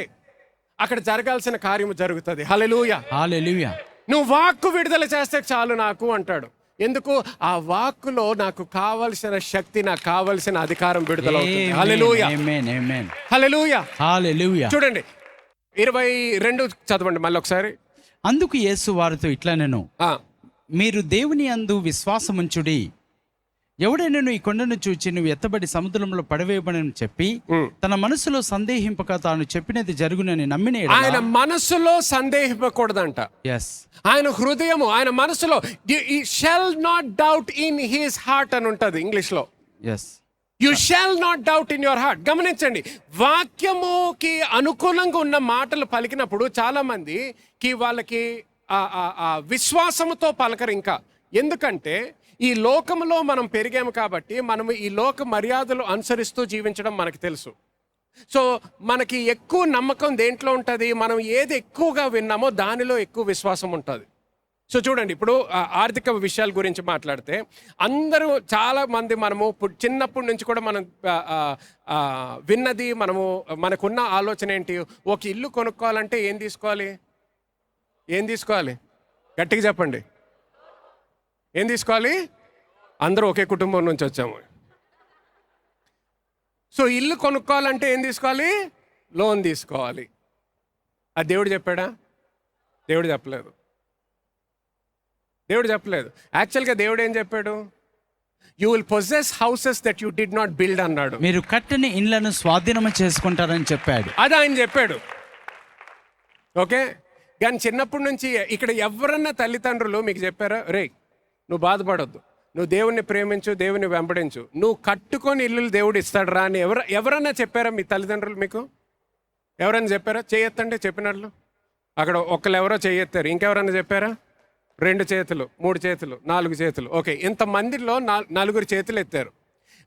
అక్కడ జరగాల్సిన కార్యము జరుగుతుంది. హల్లెలూయా, హల్లెలూయా. నువ్వు వాక్కు విడుదల చేస్తే చాలు నాకు అంటాడు. ఎందుకు? ఆ వాక్కులో నాకు కావలసిన శక్తి, నాకు కావలసిన అధికారం విడుదలవుతుంది. హల్లెలూయా, ఆమేన్, ఆమేన్, హల్లెలూయా, హల్లెలూయా. చూడండి 22 చదవండి మళ్ళీ ఒకసారి. అందుకు యేసు వారితో ఇట్లనెను, మీరు దేవుని యందు విశ్వాసముంచుడి. ఎవడైనను ఈ కొండను చూచి నువ్వు ఎత్తబడి సముద్రంలో పడవేయబడని చెప్పి తన మనసులో సందేహింపక తాను చెప్పినది జరుగునని నమ్మిన యెడల, ఆయన మనసులో సందేహింపకూడదంట. yes, ఆయన హృదయము, ఆయన మనసులో shall not doubt in his heart అని ఉంటుంది ఇంగ్లీష్లో. yes, you shall not doubt in your heart. గమనించండి, వాక్యముకి అనుకూలంగా ఉన్న మాటలు పలికినప్పుడు చాలా మందికి వాళ్ళకి విశ్వాసముతో పలకరు ఇంకా. ఎందుకంటే ఈ లోకంలో మనం పెరిగాము కాబట్టి మనము ఈ లోక మర్యాదలు అనుసరిస్తూ జీవించడం మనకు తెలుసు. సో మనకి ఎక్కువ నమ్మకం దేంట్లో ఉంటుంది? మనం ఏది ఎక్కువగా విన్నామో దానిలో ఎక్కువ విశ్వాసం ఉంటుంది. సో చూడండి, ఇప్పుడు ఆర్థిక విషయాల గురించి మాట్లాడితే అందరూ చాలా మంది మనము చిన్నప్పటి నుంచి కూడా మనం విన్నది, మనకున్న ఆలోచన ఏంటి? ఒక ఇల్లు కొనుక్కోవాలంటే ఏం తీసుకోవాలి? గట్టిగా చెప్పండి. ఏం తీసుకోవాలి? అందరూ ఒకే కుటుంబం నుంచి వచ్చాము. సో ఇల్లు కొనుక్కోవాలంటే ఏం తీసుకోవాలి? లోన్ తీసుకోవాలి. అది దేవుడు చెప్పాడా? దేవుడు చెప్పలేదు. యాక్చువల్గా దేవుడు ఏం చెప్పాడు? You will possess houses that you did not build అన్నాడు. మీరు కట్టిన ఇండ్లను స్వాధీనం చేసుకుంటారని చెప్పాడు. అది ఆయన చెప్పాడు. ఓకే, కానీ చిన్నప్పటి నుంచి ఇక్కడ ఎవరన్నా తల్లిదండ్రులు మీకు చెప్పారా? రే, నువ్వు బాధపడొద్దు, నువ్వు దేవుణ్ణి ప్రేమించు, దేవుని వెంబడించు, నువ్వు కట్టుకొని ఇల్లు దేవుడు ఇస్తాడు రా అని ఎవరన్నా చెప్పారా మీ తల్లిదండ్రులు మీకు? ఎవరైనా చెప్పారా? చేయొత్తండి చెప్పినట్లు. అక్కడ ఒకళ్ళు ఎవరో చేయెత్తారు. ఇంకెవరన్నా చెప్పారా? 2 చేతులు, 3 చేతులు, 4 చేతులు. ఓకే, ఇంతమందిలో 4 చేతులు ఎత్తారు.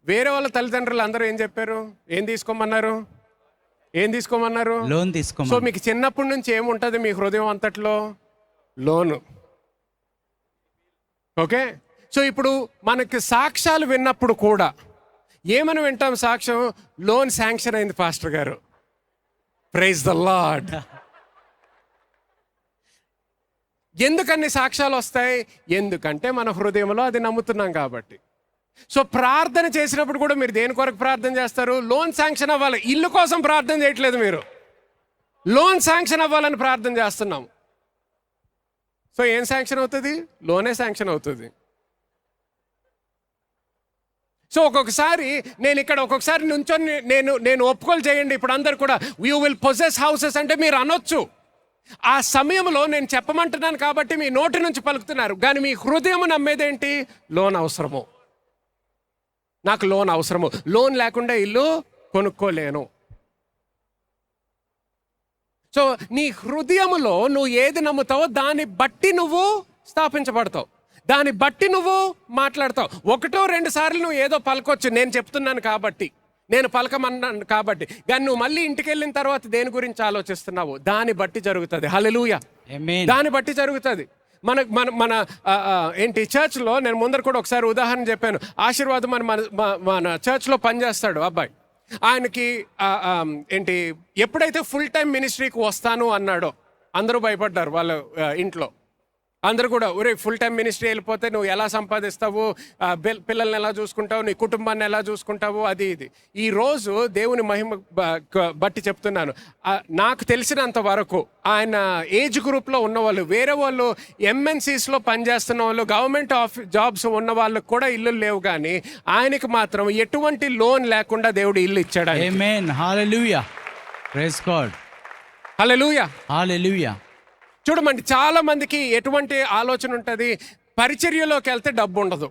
వేరే వాళ్ళ తల్లిదండ్రులు అందరూ ఏం చెప్పారు? ఏం తీసుకోమన్నారు? లోన్ తీసుకోమన్నారు. సో మీకు చిన్నప్పటి నుంచి ఏముంటుంది మీ హృదయం అంతట్లో? లోను. ఓకే, సో ఇప్పుడు మనకి సాక్ష్యాలు విన్నప్పుడు కూడా ఏమని వింటాం? సాక్ష్యం, లోన్ శాంక్షన్ అయింది పాస్టర్ గారు. Praise the Lord. ఎందుకన్ని సాక్ష్యాలు వస్తాయి? ఎందుకంటే మన హృదయంలో అది నమ్ముతున్నాం కాబట్టి. సో ప్రార్థన చేసినప్పుడు కూడా మీరు దేని కొరకు ప్రార్థన చేస్తారు? లోన్ శాంక్షన్ అవ్వాలి. ఇల్లు కోసం ప్రార్థన చేయట్లేదు మీరు, లోన్ శాంక్షన్ అవ్వాలని ప్రార్థన చేస్తున్నాం. సో ఏం శాంక్షన్ అవుతుంది? లోనే శాంక్షన్ అవుతుంది. సో ఒక్కొక్కసారి ఒక్కొక్కసారి నుంచొని నేను ఒప్పుకోలు చేయండి, ఇప్పుడు అందరు కూడా యూ విల్ పొజెస్ హౌసెస్ అంటే మీరు అనొచ్చు. ఆ సమయంలో నేను చెప్పమంటున్నాను కాబట్టి మీ నోటి నుంచి పలుకుతున్నారు, కానీ మీ హృదయం నమ్మేదేంటి? లోన్ అవసరము, నాకు లోన్ అవసరము, లోన్ లేకుండా ఇల్లు కొనుక్కోలేను. సో నీ హృదయములో నువ్వు ఏది నమ్ముతావో దాన్ని బట్టి నువ్వు స్థాపించబడతావు, దాన్ని బట్టి నువ్వు మాట్లాడతావు. 1-2 సార్లు నువ్వు ఏదో పలకొచ్చు, నేను చెప్తున్నాను కాబట్టి, నేను పలకమన్నాను కాబట్టి, కానీ నువ్వు మళ్ళీ ఇంటికి వెళ్ళిన తర్వాత దేని గురించి ఆలోచిస్తున్నావు దాన్ని బట్టి జరుగుతుంది. హల్లెలూయా, దాన్ని బట్టి జరుగుతుంది. మన ఏంటి చర్చ్లో నేను ముందర కూడా ఒకసారి ఉదాహరణ చెప్పాను. ఆశీర్వాదం మన చర్చ్లో పనిచేస్తాడు అబ్బాయి. ఆయనకి ఏంటి ఎప్పుడైతే ఫుల్ టైం మినిస్ట్రీకి వస్తాను అన్నాడో, అందరూ భయపడ్డారు వాళ్ళ ఇంట్లో. అందరూ కూడా ఒరే ఫుల్ టైం మినిస్ట్రీ వెళ్ళిపోతే నువ్వు ఎలా సంపాదిస్తావు, పిల్లల్ని ఎలా చూసుకుంటావు, నీ కుటుంబాన్ని ఎలా చూసుకుంటావు, అది ఇది. ఈరోజు దేవుని మహిమ బట్టి చెప్తున్నాను, నాకు తెలిసినంత వరకు ఆయన ఏజ్ గ్రూప్లో ఉన్నవాళ్ళు, వేరే వాళ్ళు ఎంఎన్సీస్లో పనిచేస్తున్న వాళ్ళు, గవర్నమెంట్ జాబ్స్ ఉన్న వాళ్ళకు కూడా ఇల్లు లేవు, కానీ ఆయనకి మాత్రం ఎటువంటి లోన్ లేకుండా దేవుడు ఇల్లు ఇచ్చాడు. ఆమేన్, హల్లెలూయా, ప్రైజ్ గాడ్, హల్లెలూయా, హల్లెలూయా. చూడమండి, చాలా మందికి ఎటువంటి ఆలోచన ఉంటుంది, పరిచర్యలోకి వెళ్తే డబ్బు ఉండదు,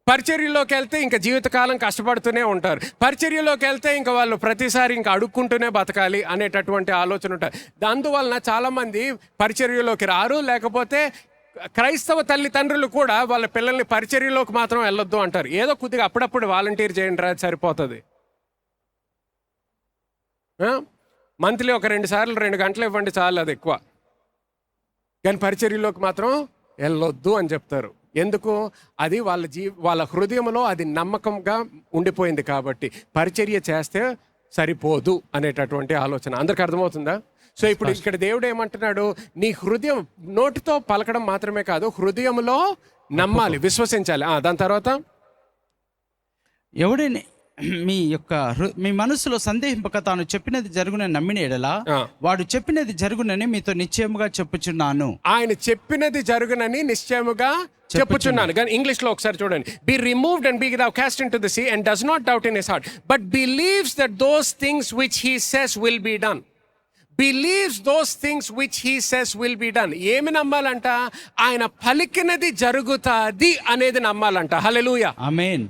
పరిచర్యలోకి వెళ్తే ఇంకా జీవితకాలం కష్టపడుతూనే ఉంటారు, పరిచర్యలోకి వెళ్తే ఇంకా వాళ్ళు ప్రతిసారి ఇంకా అడుక్కుంటూనే బతకాలి అనేటటువంటి ఆలోచన ఉంటుంది. అందువలన చాలామంది పరిచర్యలోకి రారు, లేకపోతే క్రైస్తవ తల్లిదండ్రులు కూడా వాళ్ళ పిల్లల్ని పరిచర్యలోకి మాత్రం వెళ్ళొద్దు అంటారు. ఏదో కొద్దిగా అప్పుడప్పుడు వాలంటీర్ చేయండి రా, సరిపోతుంది. మంత్లీ ఒక 2 సార్లు 2 గంటలు ఇవ్వండి చాలు, అది ఎక్కువ. కానీ పరిచర్యలోకి మాత్రం వెళ్ళొద్దు అని చెప్తారు. ఎందుకు? అది వాళ్ళ హృదయంలో అది నమ్మకంగా ఉండిపోయింది కాబట్టి పరిచర్య చేస్తే సరిపోదు అనేటటువంటి ఆలోచన. అందరికి అర్థమవుతుందా? సో ఇప్పుడు ఇక్కడ దేవుడు ఏమంటున్నాడు, నీ హృదయం నోటితో పలకడం మాత్రమే కాదు, హృదయంలో నమ్మాలి, విశ్వసించాలి. దాని తర్వాత ఎవడైనా మీ మనసులో సందేహింపక తాను చెప్పినది జరుగునని నమ్మిన ఎడలా వాడు చెప్పినది జరుగునని మీతో నిశ్చయముగా చెప్పుచున్నాను. ఆయన చెప్పినది జరుగునని నిశ్చయముగా చెప్పుచున్నాను. కానీ ఇంగ్లీష్ లో ఒకసారి చూడండి, be removed and be thou cast into the sea and does not doubt in his heart but believes that those things which he says will be done. Believes those things which he says will be done. ఏమి నమ్మాలంట? ఆయన పలికినది జరుగుతాది అనేది నమ్మాలంట. హల్లెలూయా, ఆమేన్.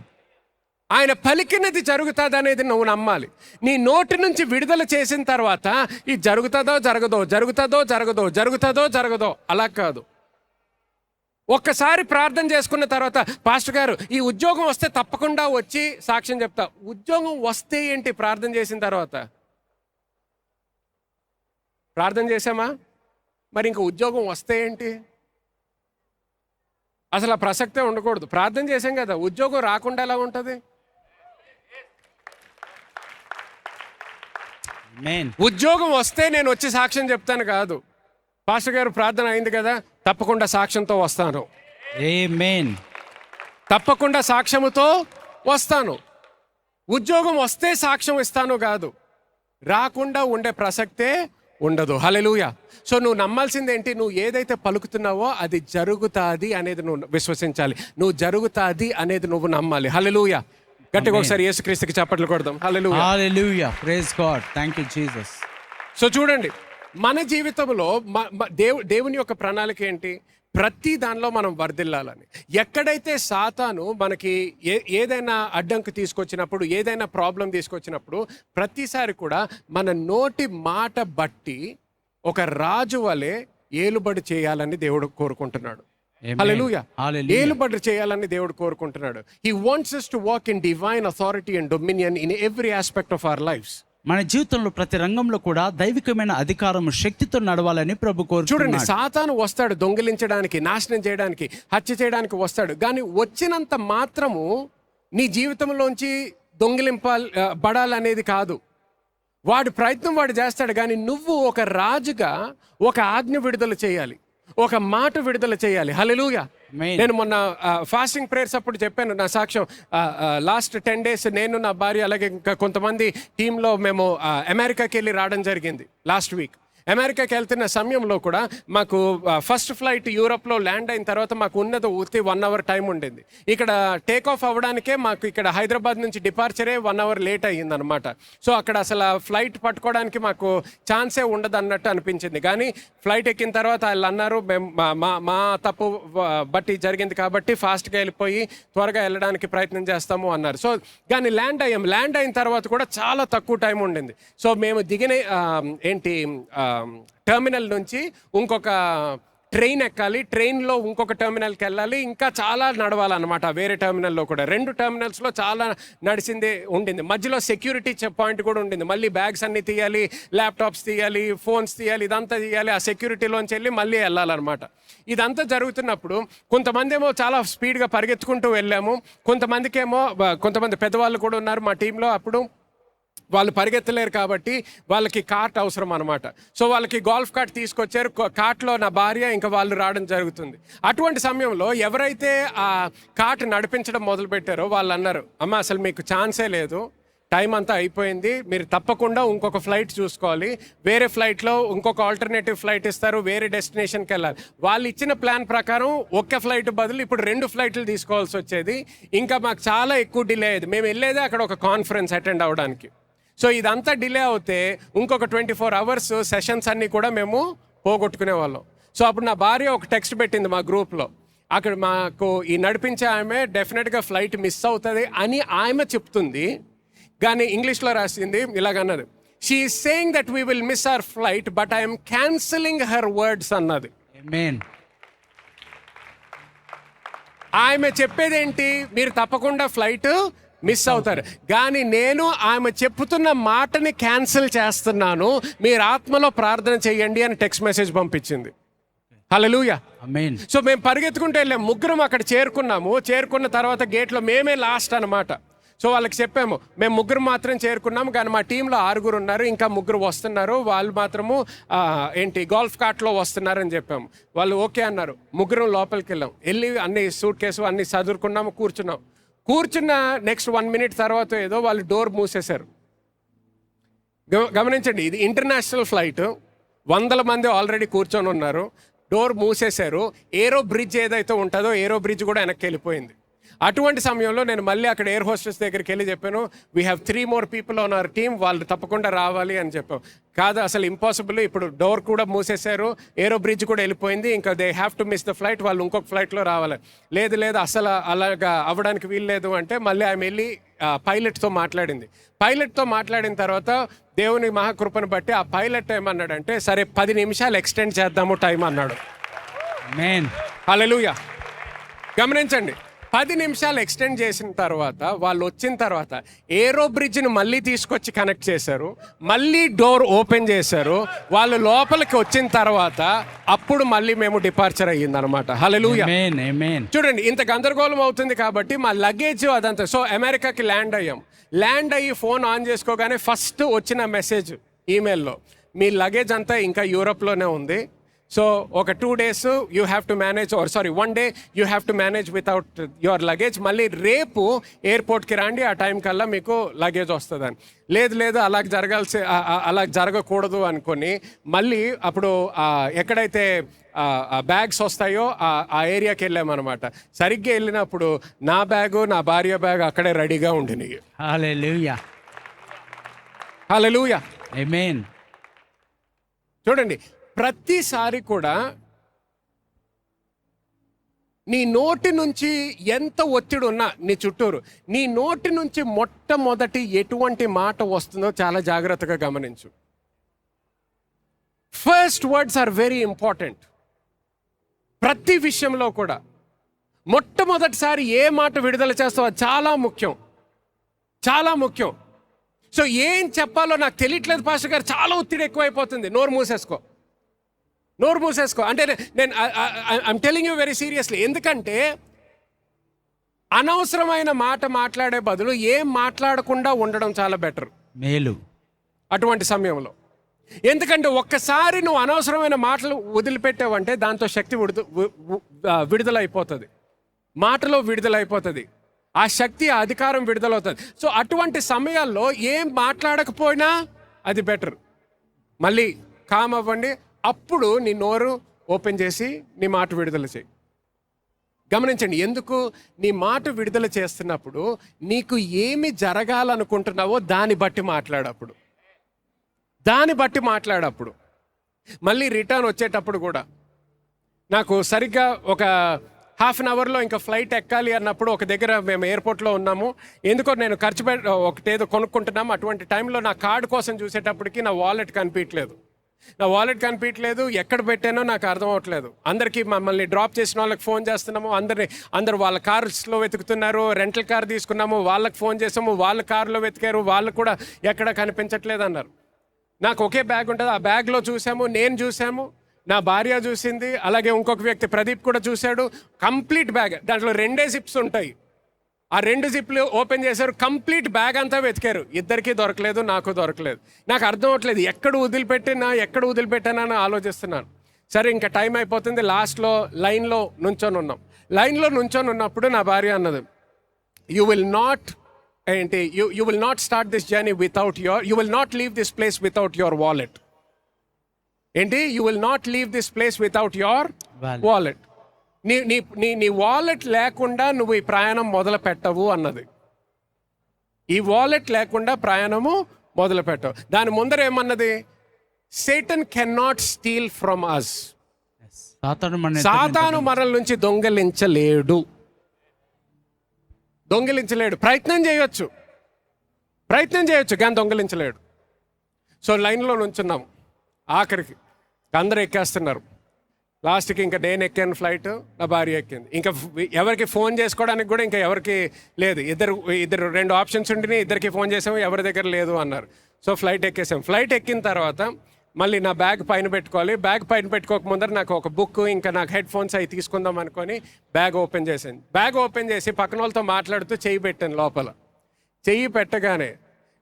ఆయన పలికినది జరుగుతుంది అనేది నువ్వు నమ్మాలి. నీ నోటి నుంచి విడుదల చేసిన తర్వాత ఇది జరుగుతుందో జరగదో, జరుగుతుందో జరగదో, జరుగుతుందో జరగదో, అలా కాదు. ఒక్కసారి ప్రార్థన చేసుకున్న తర్వాత, పాస్టర్ గారు ఈ ఉద్యోగం వస్తే తప్పకుండా వచ్చి సాక్ష్యం చెప్తా. ఉద్యోగం వస్తే ఏంటి? ప్రార్థన చేసిన తర్వాత ప్రార్థన చేసామా? మరి ఇంకా ఉద్యోగం వస్తే ఏంటి? అసలు ఆ ప్రసక్తే ఉండకూడదు. ప్రార్థన చేసాం కదా, ఉద్యోగం రాకుండా ఎలా ఉంటుంది? ఉద్యోగం వస్తే నేను వచ్చి సాక్ష్యం చెప్తాను కాదు. పాస్టర్ గారు ప్రార్థన అయింది కదా, తప్పకుండా సాక్ష్యంతో వస్తాను. ఆమేన్. తప్పకుండా సాక్ష్యముతో వస్తాను. ఉద్యోగం వస్తే సాక్ష్యం ఇస్తాను కాదు, రాకుండా ఉండే ప్రసక్తే ఉండదు. హల్లెలూయా. సో నువ్వు నమ్మాల్సింది ఏంటి? నువ్వు ఏదైతే పలుకుతున్నావో అది జరుగుతాది అనేది నువ్వు విశ్వసించాలి. నువ్వు జరుగుతాది అనేది నువ్వు నమ్మాలి. హల్లెలూయా. గట్టిగా ఒకసారి యేసుక్రీస్తుకి చప్పట్లు కొడదాం. హల్లెలూయా, హల్లెలూయా, praise God, thank you Jesus. So చూడండి, మన జీవితంలో దేవుని యొక్క ప్రణాళిక ఏంటి? ప్రతి దానిలో మనం వర్ధిల్లాలని. ఎక్కడైతే సాతాను మనకి ఏదైనా అడ్డంకి తీసుకొచ్చినప్పుడు, ఏదైనా ప్రాబ్లం తీసుకొచ్చినప్పుడు, ప్రతిసారి కూడా మన నోటి మాట బట్టి ఒక రాజు వలె ఏలుబడి చేయాలని దేవుడు కోరుకుంటున్నాడు. హల్లెలూయా. ఏలుబడి చేయాలని దేవుడు కోరుకుంటున్నాడు. He wants us to walk in divine authority and dominion in every aspect of our lives. మన జీవితంలో ప్రతి రంగంలో కూడా దైవికమైన అధికారం, శక్తితో నడవాలని ప్రభు కోరుతున్నాడు. చూడండి, సాతాను వస్తాడు దొంగిలించడానికి, నాశనం చేయడానికి, హత్య చేయడానికి వస్తాడు. కానీ వచ్చినంత మాత్రము నీ జీవితంలోంచి బడాలనేది కాదు. వాడి ప్రయత్నం వాడు చేస్తాడు, కానీ నువ్వు ఒక రాజుగా ఒక ఆజ్ఞ విడుదల చేయాలి, ఒక మాట విడుదల చేయాలి. హల్లెలూయా. నేను మొన్న ఫాస్టింగ్ ప్రేయర్స్ అప్పుడు చెప్పాను నా సాక్ష్యం. లాస్ట్ 10 days నేను, నా భార్య, అలాగే ఇంకా కొంతమంది టీంలో మేము అమెరికాకి వెళ్ళి రావడం జరిగింది. లాస్ట్ వీక్ అమెరికాకి వెళ్తున్న సమయంలో కూడా మాకు ఫస్ట్ ఫ్లైట్ యూరోప్లో ల్యాండ్ అయిన తర్వాత మాకు ఉన్నది 1 hour టైం ఉండింది. ఇక్కడ టేక్ ఆఫ్ అవ్వడానికే మాకు ఇక్కడ హైదరాబాద్ నుంచి డిపార్చరే 1 hour లేట్ అయ్యింది అనమాట. సో అక్కడ అసలు ఫ్లైట్ పట్టుకోవడానికి మాకు ఛాన్సే ఉండదు అన్నట్టు అనిపించింది. కానీ ఫ్లైట్ ఎక్కిన తర్వాత వాళ్ళు అన్నారు, మేము మా తప్పు బట్టి జరిగింది కాబట్టి ఫాస్ట్గా వెళ్ళిపోయి త్వరగా వెళ్ళడానికి ప్రయత్నం చేస్తాము అన్నారు. సో కానీ ల్యాండ్ అయిన తర్వాత కూడా చాలా తక్కువ టైం ఉండింది. సో మేము దిగిన టెర్మినల్ నుంచి ఇంకొక ట్రైన్ ఎక్కాలి, ట్రైన్లో ఇంకొక టెర్మినల్కి వెళ్ళాలి, ఇంకా చాలా నడవాలన్నమాట. వేరే టెర్మినల్లో కూడా 2 టెర్మినల్స్లో చాలా నడిచిందే ఉండింది. మధ్యలో సెక్యూరిటీ పాయింట్ కూడా ఉండింది. మళ్ళీ బ్యాగ్స్ అన్నీ తీయాలి, ల్యాప్టాప్స్ తీయాలి, ఫోన్స్ తీయాలి, ఇదంతా తీయాలి. ఆ సెక్యూరిటీలోంచి వెళ్ళి మళ్ళీ వెళ్ళాలన్నమాట. ఇదంతా జరుగుతున్నప్పుడు కొంతమంది ఏమో చాలా స్పీడ్గా పరిగెత్తుకుంటూ వెళ్ళాము, కొంతమంది పెద్దవాళ్ళు కూడా ఉన్నారు మా టీంలో. అప్పుడు వాళ్ళు పరిగెత్తలేరు కాబట్టి వాళ్ళకి కార్ట్ అవసరం అనమాట. సో వాళ్ళకి గోల్ఫ్ కార్ట్ తీసుకొచ్చారు. కార్ట్లో నా భార్య ఇంకా వాళ్ళు రావడం జరుగుతుంది. అటువంటి సమయంలో ఎవరైతే ఆ కార్ట్ నడిపించడం మొదలుపెట్టారో వాళ్ళు అన్నారు, అమ్మ అసలు మీకు ఛాన్సే లేదు, టైం అంతా అయిపోయింది, మీరు తప్పకుండా ఇంకొక ఫ్లైట్ చూసుకోవాలి, వేరే ఫ్లైట్లో ఇంకొక ఆల్టర్నేటివ్ ఫ్లైట్ ఇస్తారు, వేరే డెస్టినేషన్కి వెళ్ళాలి. వాళ్ళు ఇచ్చిన ప్లాన్ ప్రకారం ఒక్క ఫ్లైట్ బదులు ఇప్పుడు 2 ఫ్లైట్లు తీసుకోవాల్సి వచ్చేది. ఇంకా మాకు చాలా ఎక్కువ డిలే అయ్యేది. మేము వెళ్ళేదే అక్కడ ఒక కాన్ఫరెన్స్ అటెండ్ అవ్వడానికి. సో ఇదంతా డిలే అవుతే ఇంకొక 24 అవర్స్ సెషన్స్ అన్నీ కూడా మేము పోగొట్టుకునే వాళ్ళం. సో అప్పుడు నా భార్య ఒక టెక్స్ట్ పెట్టింది మా గ్రూప్లో, అక్కడ మాకు ఈ నడిపించే ఆమె డెఫినెట్గా ఫ్లైట్ మిస్ అవుతుంది అని ఆమె చెప్తుంది, కానీ ఇంగ్లీష్లో రాసింది ఇలాగన్నది, she is saying that we will miss our flight but I'm cancelling her words అన్నది. ఆమేన్. ఆమె చెప్పేదేంటి, మీరు తప్పకుండా ఫ్లైట్ మిస్ అవుతారు, కానీ నేను ఆమె చెప్తున్న మాటని క్యాన్సిల్ చేస్తున్నాను, మీరు ఆత్మలో ప్రార్థన చేయండి అని టెక్స్ట్ మెసేజ్ పంపించింది. హల్లెలూయా. ఆమేన్. సో మేము పరిగెత్తుకుంటూ వెళ్ళాము. ముగ్గురం అక్కడ చేరుకున్న తర్వాత గేట్లో మేమే లాస్ట్ అనమాట. సో వాళ్ళకి చెప్పాము, మేము ముగ్గురు మాత్రం చేరుకున్నాము, కానీ మా టీంలో 6 ఉన్నారు, ఇంకా 3 వస్తున్నారు, వాళ్ళు మాత్రము గోల్ఫ్ కార్ట్లో వస్తున్నారని చెప్పాము. వాళ్ళు ఓకే అన్నారు. ముగ్గురం లోపలికి వెళ్ళి అన్ని సూట్ కేసు అన్ని చదువుకున్నాము, కూర్చున్న నెక్స్ట్ 1 మినిట్ తర్వాత ఏదో వాళ్ళు డోర్ మూసేశారు. గమనించండి, ఇది ఇంటర్నేషనల్ ఫ్లైట్, 100 మంది ఆల్రెడీ కూర్చొని ఉన్నారు, డోర్ మూసేశారు. ఏరో బ్రిడ్జ్ ఏదైతే ఉంటుందో ఏరో బ్రిడ్జ్ కూడా వెనక్కి వెళ్ళిపోయింది. అటువంటి సమయంలో నేను మళ్ళీ అక్కడ ఎయిర్ హోస్టెస్ దగ్గరికి వెళ్ళి చెప్పాను, we have 3 more people on our team, వాళ్ళు తప్పకుండా రావాలి అని చెప్పాం. కాదు అసలు ఇంపాసిబుల్, ఇప్పుడు డోర్ కూడా మూసేశారు, ఏరో బ్రిడ్జ్ కూడా వెళ్ళిపోయింది, ఇంకా they have to miss the flight, వాళ్ళు ఇంకొక ఫ్లైట్లో రావాలి. లేదు అసలు అలాగా అవ్వడానికి వీల్లేదు అంటే మళ్ళీ ఆమె వెళ్ళి పైలట్తో మాట్లాడింది. పైలట్తో మాట్లాడిన తర్వాత దేవుని మహాకృపను బట్టి ఆ పైలట్ ఏమన్నాడంటే, సరే 10 నిమిషాలు ఎక్స్టెండ్ చేద్దాము టైం అన్నాడు. ఆమేన్. హల్లెలూయా. గమనించండి, 10 నిమిషాలు ఎక్స్టెండ్ చేసిన తర్వాత వాళ్ళు వచ్చిన తర్వాత ఏరో బ్రిడ్జ్ని మళ్ళీ తీసుకొచ్చి కనెక్ట్ చేశారు, మళ్ళీ డోర్ ఓపెన్ చేశారు. వాళ్ళు లోపలికి వచ్చిన తర్వాత అప్పుడు మళ్ళీ మేము డిపార్చర్ అయ్యిందనమాట. హల్లెలూయా. ఆమేన్. ఆమేన్. చూడండి, ఇంత గందరగోళం అవుతుంది కాబట్టి మా లగేజ్ అదంతా. సో అమెరికాకి ల్యాండ్ అయ్యి ఫోన్ ఆన్ చేసుకోగానే ఫస్ట్ వచ్చిన మెసేజ్ ఈమెయిల్లో, మీ లగేజ్ అంతా ఇంకా యూరోప్లోనే ఉంది, సో ఒక 2 days you have to manage, 1 day you have to manage without your luggage, మళ్ళీ రేపు ఎయిర్పోర్ట్కి రండి, ఆ టైం కల్లా మీకు లగేజ్ వస్తుందని. లేదు అలా జరగకూడదు అనుకొని మళ్ళీ అప్పుడు ఎక్కడైతే బ్యాగ్స్ వస్తాయో ఆ ఏరియాకి వెళ్ళామన్నమాట. సరిగ్గా వెళ్ళినప్పుడు నా బ్యాగు నా భార్య బ్యాగ్ అక్కడే రెడీగా ఉండినాయి. హల్లెలూయా. హల్లెలూయా. ఆమేన్. చూడండి, ప్రతిసారి కూడా నీ నోటి నుంచి ఎంత ఒత్తిడి ఉన్నా నీ చుట్టూరు, నీ నోటి నుంచి మొట్టమొదటి ఎటువంటి మాట వస్తుందో చాలా జాగ్రత్తగా గమనించు. First words are very important. ప్రతి విషయంలో కూడా మొట్టమొదటిసారి ఏ మాట విడుదల చేస్తావో చాలా ముఖ్యం. సో ఏం చెప్పాలో నాకు తెలియట్లేదు పాస్టర్ గారు, చాలా ఒత్తిడి ఎక్కువైపోతుంది, నోరు మూసేసుకో అంటే నేను I'm telling you very seriously. ఎందుకంటే అనవసరమైన మాట మాట్లాడే బదులు ఏం మాట్లాడకుండా ఉండడం చాలా బెటర్, మేలు అటువంటి సమయంలో. ఎందుకంటే ఒక్కసారి నువ్వు అనవసరమైన మాటలు వదిలిపెట్టావంటే దాంతో శక్తి విడుదలైపోతుంది, మాటలో విడుదలైపోతుంది, ఆ శక్తి ఆ అధికారం విడుదలవుతుంది. సో అటువంటి సమయాల్లో ఏం మాట్లాడకపోయినా అది బెటర్. మళ్ళీ కామ్ అవ్వండి, అప్పుడు నీ నోరు ఓపెన్ చేసి నీ మాట విడుదల చేయి. గమనించండి, ఎందుకు నీ మాట విడుదల చేస్తున్నప్పుడు నీకు ఏమి జరగాలనుకుంటున్నావో దాన్ని బట్టి మాట్లాడప్పుడు మళ్ళీ రిటర్న్ వచ్చేటప్పుడు కూడా నాకు సరిగ్గా ఒక 1/2 అవర్లో ఇంకా ఫ్లైట్ ఎక్కాలి అన్నప్పుడు ఒక దగ్గర మేము ఎయిర్పోర్ట్లో ఉన్నాము. ఎందుకో నేను ఒకటేదో కొనుక్కుంటున్నాము. అటువంటి టైంలో నా కార్డు కోసం చూసేటప్పటికి నా వాలెట్ కనిపించలేదు, ఎక్కడ పెట్టానో నాకు అర్థం అవ్వట్లేదు. అందరికీ మమ్మల్ని డ్రాప్ చేసిన వాళ్ళకి ఫోన్ చేస్తున్నాము, అందరు వాళ్ళ కార్స్లో వెతుకుతున్నారు, రెంటల్ కార్ తీసుకున్నాము, వాళ్ళకి ఫోన్ చేసాము, వాళ్ళ కారులో వెతికారు, వాళ్ళు కూడా ఎక్కడ కనిపించట్లేదు అన్నారు. నాకు ఒకే బ్యాగ్ ఉంటుంది, ఆ బ్యాగ్లో నేను చూసాము, నా భార్య చూసింది, అలాగే ఇంకొక వ్యక్తి ప్రదీప్ కూడా చూశాడు. కంప్లీట్ బ్యాగ్, దాంట్లో 2 zips ఉంటాయి. ఆ 2 జిప్లు ఓపెన్ చేశారు, కంప్లీట్ బ్యాగ్ అంతా వెతికారు, ఇద్దరికీ దొరకలేదు, నాకు దొరకలేదు. నాకు అర్థం అవ్వట్లేదు, ఎక్కడ వదిలిపెట్టానని ఆలోచిస్తున్నాను. సరే ఇంకా టైం అయిపోతుంది, లాస్ట్లో లైన్లో నుంచొని ఉన్నప్పుడు నా భార్య అన్నది, you will not start this journey without you will not leave this place without your wallet. You will not leave this place without your wallet. నీ వాలెట్ లేకుండా నువ్వు ఈ ప్రయాణం మొదలు పెట్టవు అన్నది. ఈ వాలెట్ లేకుండా ప్రయాణము మొదలు పెట్టవు. దాని ముందర ఏమన్నది, Satan can not steal from us. సాతాను మనల నుంచి దొంగిలించలేడు. ప్రయత్నం చేయొచ్చు కానీ దొంగిలించలేడు. సో లైన్లో నుంచున్నాము, ఆఖరికి అందరూ ఎక్కేస్తున్నారు. లాస్ట్కి ఇంకా నేను ఎక్కాను ఫ్లైట్, నా భార్య ఎక్కింది. ఇంకా ఎవరికి ఫోన్ చేసుకోవడానికి కూడా ఇంకా ఎవరికి లేదు. ఇద్దరు 2 ఆప్షన్స్ ఉండి ఇద్దరికి ఫోన్ చేసాము, ఎవరి దగ్గర లేదు అన్నారు. So flight ఎక్కేసాం. ఫ్లైట్ ఎక్కిన తర్వాత మళ్ళీ నా బ్యాగ్ పైన పెట్టుకోవాలి. బ్యాగ్ పైన పెట్టుకోక ముందర నాకు ఒక బుక్, ఇంకా నాకు హెడ్ ఫోన్స్ అవి తీసుకుందాం అనుకొని బ్యాగ్ ఓపెన్ చేశాను. బ్యాగ్ ఓపెన్ చేసి పక్కన వాళ్ళతో మాట్లాడుతూ చెయ్యి పెట్టాను లోపల. చెయ్యి పెట్టగానే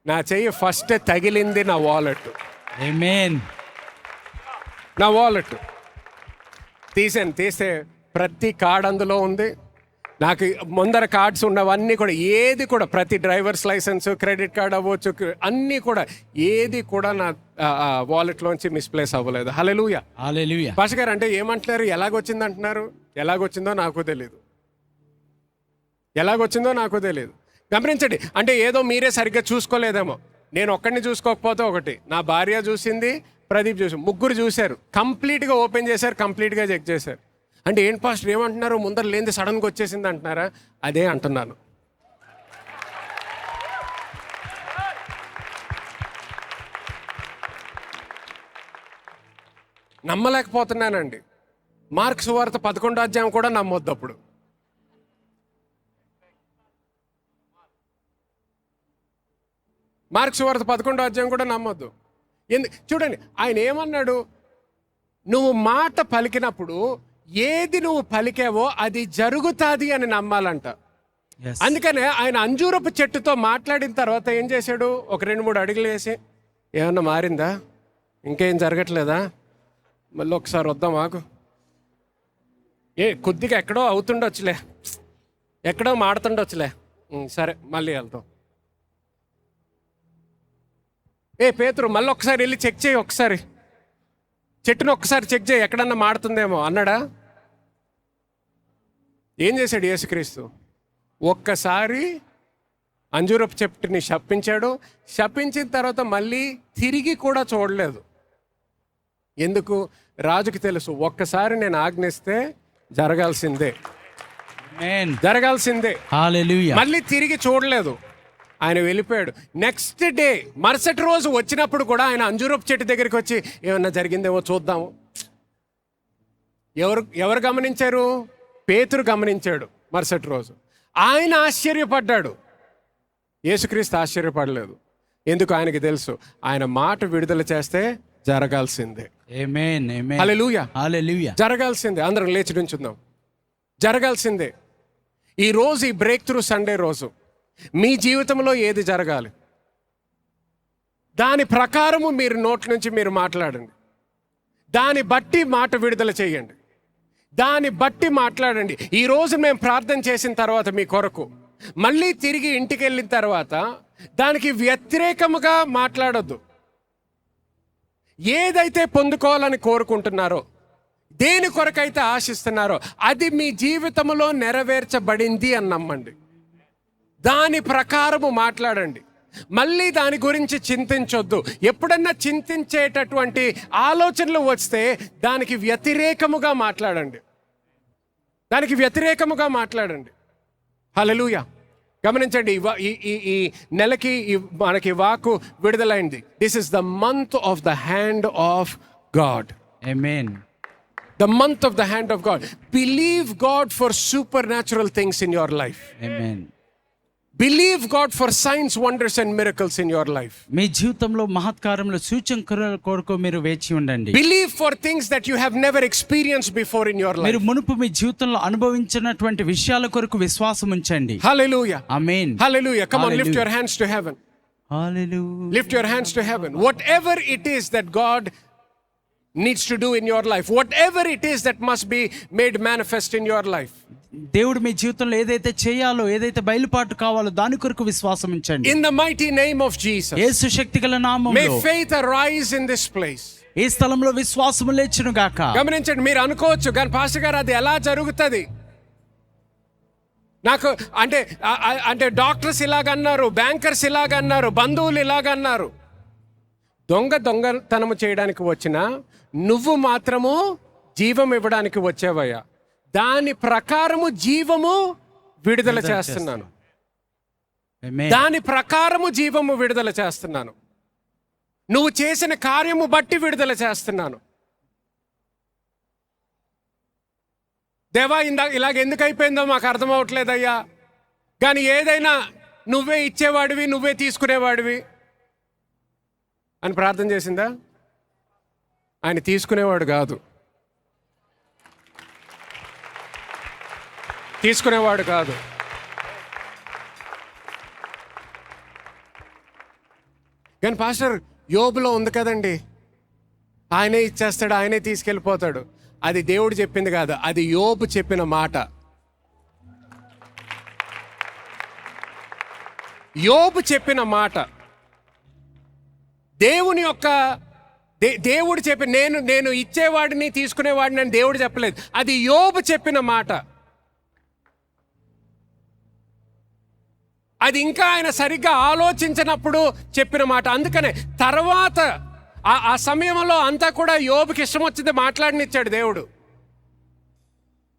నా చెయ్యి ఫస్ట్ తగిలింది నా వాలెట్. నా వాలెట్ తీస్తే ప్రతి కార్డ్ అందులో ఉంది. నాకు ముందర కార్డ్స్ ఉన్నవన్నీ కూడా, ఏది కూడా, ప్రతి డ్రైవర్స్ లైసెన్స్, క్రెడిట్ కార్డ్ అవ్వచ్చు, అన్నీ కూడా, ఏది కూడా నా వాలెట్లోంచి మిస్ప్లేస్ అవ్వలేదు. హల్లెలూయా. పాస్టర్ గారు అంటే ఏమంటున్నారు, ఎలాగొచ్చిందో నాకు తెలియదు. గమనించండి, అంటే ఏదో మీరే సరిగ్గా చూసుకోలేదేమో. నేను ఒక్కడిని చూసుకోకపోతే ఒకటి, నా భార్య చూసింది, ప్రదీప్ చూసి, ముగ్గురు చూశారు. కంప్లీట్గా ఓపెన్ చేశారు, కంప్లీట్గా చెక్ చేశారు. అంటే ఏంటి పాస్టర్ ఏమంటున్నారు, ముందర లేనిది సడన్గా వచ్చేసింది అంటున్నారా? అదే అంటున్నాను. నమ్మలేకపోతున్నానండి. మార్క్స్ వార్త 11వ అధ్యాయం కూడా నమ్మొద్దు. అప్పుడు మార్క్స్ వార్త 11వ అధ్యాయం కూడా నమ్మొద్దు. చూడండి, ఆయన ఏమన్నాడు, నువ్వు మాట పలికినప్పుడు ఏది నువ్వు పలికావో అది జరుగుతుంది అని నమ్మాలంట. అందుకనే ఆయన అంజూరపు చెట్టుతో మాట్లాడిన తర్వాత ఏం చేశాడు, ఒక 2-3 అడుగులు వేసి, ఏమన్నా మారిందా, ఇంకేం జరగట్లేదా, మళ్ళీ ఒకసారి వద్దాం ఆకు, కొద్దిగా ఎక్కడో అవుతుండొచ్చులే, ఎక్కడో మాడుతుండొచ్చులే, సరే మళ్ళీ వెళ్తాం. పేతురు మళ్ళీ ఒకసారి వెళ్ళి చెక్ చేయి, ఒకసారి చెట్టును ఒకసారి చెక్ చేయి, ఎక్కడన్నా మాడుతుందేమో అన్నాడా? ఏం చేశాడు యేసుక్రీస్తు? ఒక్కసారి అంజూరపు చెట్టుని శపించాడు. శపించిన తర్వాత మళ్ళీ తిరిగి కూడా చూడలేదు. ఎందుకు? రాజుకి తెలుసు, ఒక్కసారి నేను ఆజ్ఞిస్తే జరగాల్సిందే. మళ్ళీ తిరిగి చూడలేదు, ఆయన వెళ్ళిపోయాడు. నెక్స్ట్ డే, మరుసటి రోజు వచ్చినప్పుడు కూడా ఆయన అంజూరపు చెట్టు దగ్గరికి వచ్చి, ఏమన్నా జరిగిందేమో చూద్దాము. ఎవరు గమనించారు? పేతురు గమనించాడు. మరుసటి రోజు ఆయన ఆశ్చర్యపడ్డాడు, యేసుక్రీస్తు ఆశ్చర్యపడలేదు. ఎందుకు? ఆయనకి తెలుసు, ఆయన మాట విడుదల చేస్తే జరగాల్సిందే. హల్లెలూయా. జరగాల్సిందే. అందరం లేచి నుంచుందాం. జరగాల్సిందే. ఈ రోజు, ఈ బ్రేక్ త్రూ సండే రోజు మీ జీవితంలో ఏది జరగాలి, దాని ప్రకారము మీరు నోట్ల నుంచి మీరు మాట్లాడండి. దాన్ని బట్టి మాట విడుదల చేయండి. దాన్ని బట్టి మాట్లాడండి. ఈరోజు మేము ప్రార్థన చేసిన తర్వాత మీ కొరకు, మళ్ళీ తిరిగి ఇంటికి వెళ్ళిన తర్వాత దానికి వ్యతిరేకముగా మాట్లాడొద్దు. ఏదైతే పొందుకోవాలని కోరుకుంటున్నారో, దేని కొరకైతే ఆశిస్తున్నారో, అది మీ జీవితంలో నెరవేర్చబడింది అని నమ్మండి. దాని ప్రకారము మాట్లాడండి. మళ్ళీ దాని గురించి చింతించొద్దు. ఎప్పుడన్నా చింతించేటటువంటి ఆలోచనలు వస్తే దానికి వ్యతిరేకముగా మాట్లాడండి. హల్లెలూయా. గమనించండి, ఈ నెలకి మనకి వాక్కు విడుదలైంది. This is the month of the hand of God. Amen. The month of the hand of God. Believe God for supernatural things in your life. Amen. Believe God for signs, wonders and miracles in your life. మీ జీవితంలో మహత్కారములు సూచనల కొరకు మీరు వేచి ఉండండి. Believe for things that you have never experienced before in your life. మీరు మునుపు మీ జీవితంలో అనుభవించినటువంటి విషయాల కొరకు విశ్వాసం ఉంచండి. Hallelujah. Amen. Hallelujah. Come on, lift Hallelujah. your hands to heaven. Hallelujah. Lift your hands to heaven. Whatever it is that God needs to do in your life, whatever it is that must be made manifest in your life, దేవుడు మీ జీవితంలో ఏదైతే చేయాలో, ఏదైతే బయలుపాటు కావాలో దాని కొరకు విశ్వాసం ఉంచండి. in the mighty name of Jesus, Yesu శక్తిగల may నామములో faith arise in this place. ఈ స్థలంలో విశ్వాసము లేచును గాక. గమనించండి, మీరు అనుకోవచ్చు కానీ పాస్టర్ గారు అది ఎలా జరుగుతుంది? నాకు అంటే డాక్టర్స్ ఇలాగన్నారు, బ్యాంకర్స్ ఇలాగన్నారు, బంధువులు ఇలాగన్నారు. దొంగతనము చేయడానికి వచ్చిన నువ్వు మాత్రము జీవం ఇవ్వడానికి వచ్చావయ్యా. దాని ప్రకారము జీవము విడుదల చేస్తున్నాను. ఆమేన్. దాని ప్రకారము జీవము విడుదల చేస్తున్నాను. నువ్వు చేసిన కార్యము బట్టి విడుదల చేస్తున్నాను. దేవా, ఇలాగ ఎందుకు అయిపోయిందో మాకు అర్థం అవ్వట్లేదయ్యా. కానీ ఏదైనా నువ్వే ఇచ్చేవాడివి, నువ్వే తీసుకునేవాడివి అని ప్రార్థన చేసిందా? ఆయన తీసుకునేవాడు కాదు, తీసుకునేవాడు కాదు. కానీ పాస్టర్, యోబులో ఉంది కదండి, ఆయనే ఇచ్చేస్తాడు, ఆయనే తీసుకెళ్ళిపోతాడు. అది దేవుడు చెప్పింది కాదు, అది యోబు చెప్పిన మాట. యోబు చెప్పిన మాట. దేవుని యొక్క దేవుడు చెప్పి నేను ఇచ్చేవాడిని తీసుకునేవాడిని అని దేవుడు చెప్పలేదు, అది యోబు చెప్పిన మాట. అది ఇంకా ఆయన సరిగ్గా ఆలోచించినప్పుడు చెప్పిన మాట. అందుకనే తర్వాత ఆ సమయంలో అంతా కూడా యోబుకి ఇష్టం వచ్చింది మాట్లాడనిచ్చాడు దేవుడు,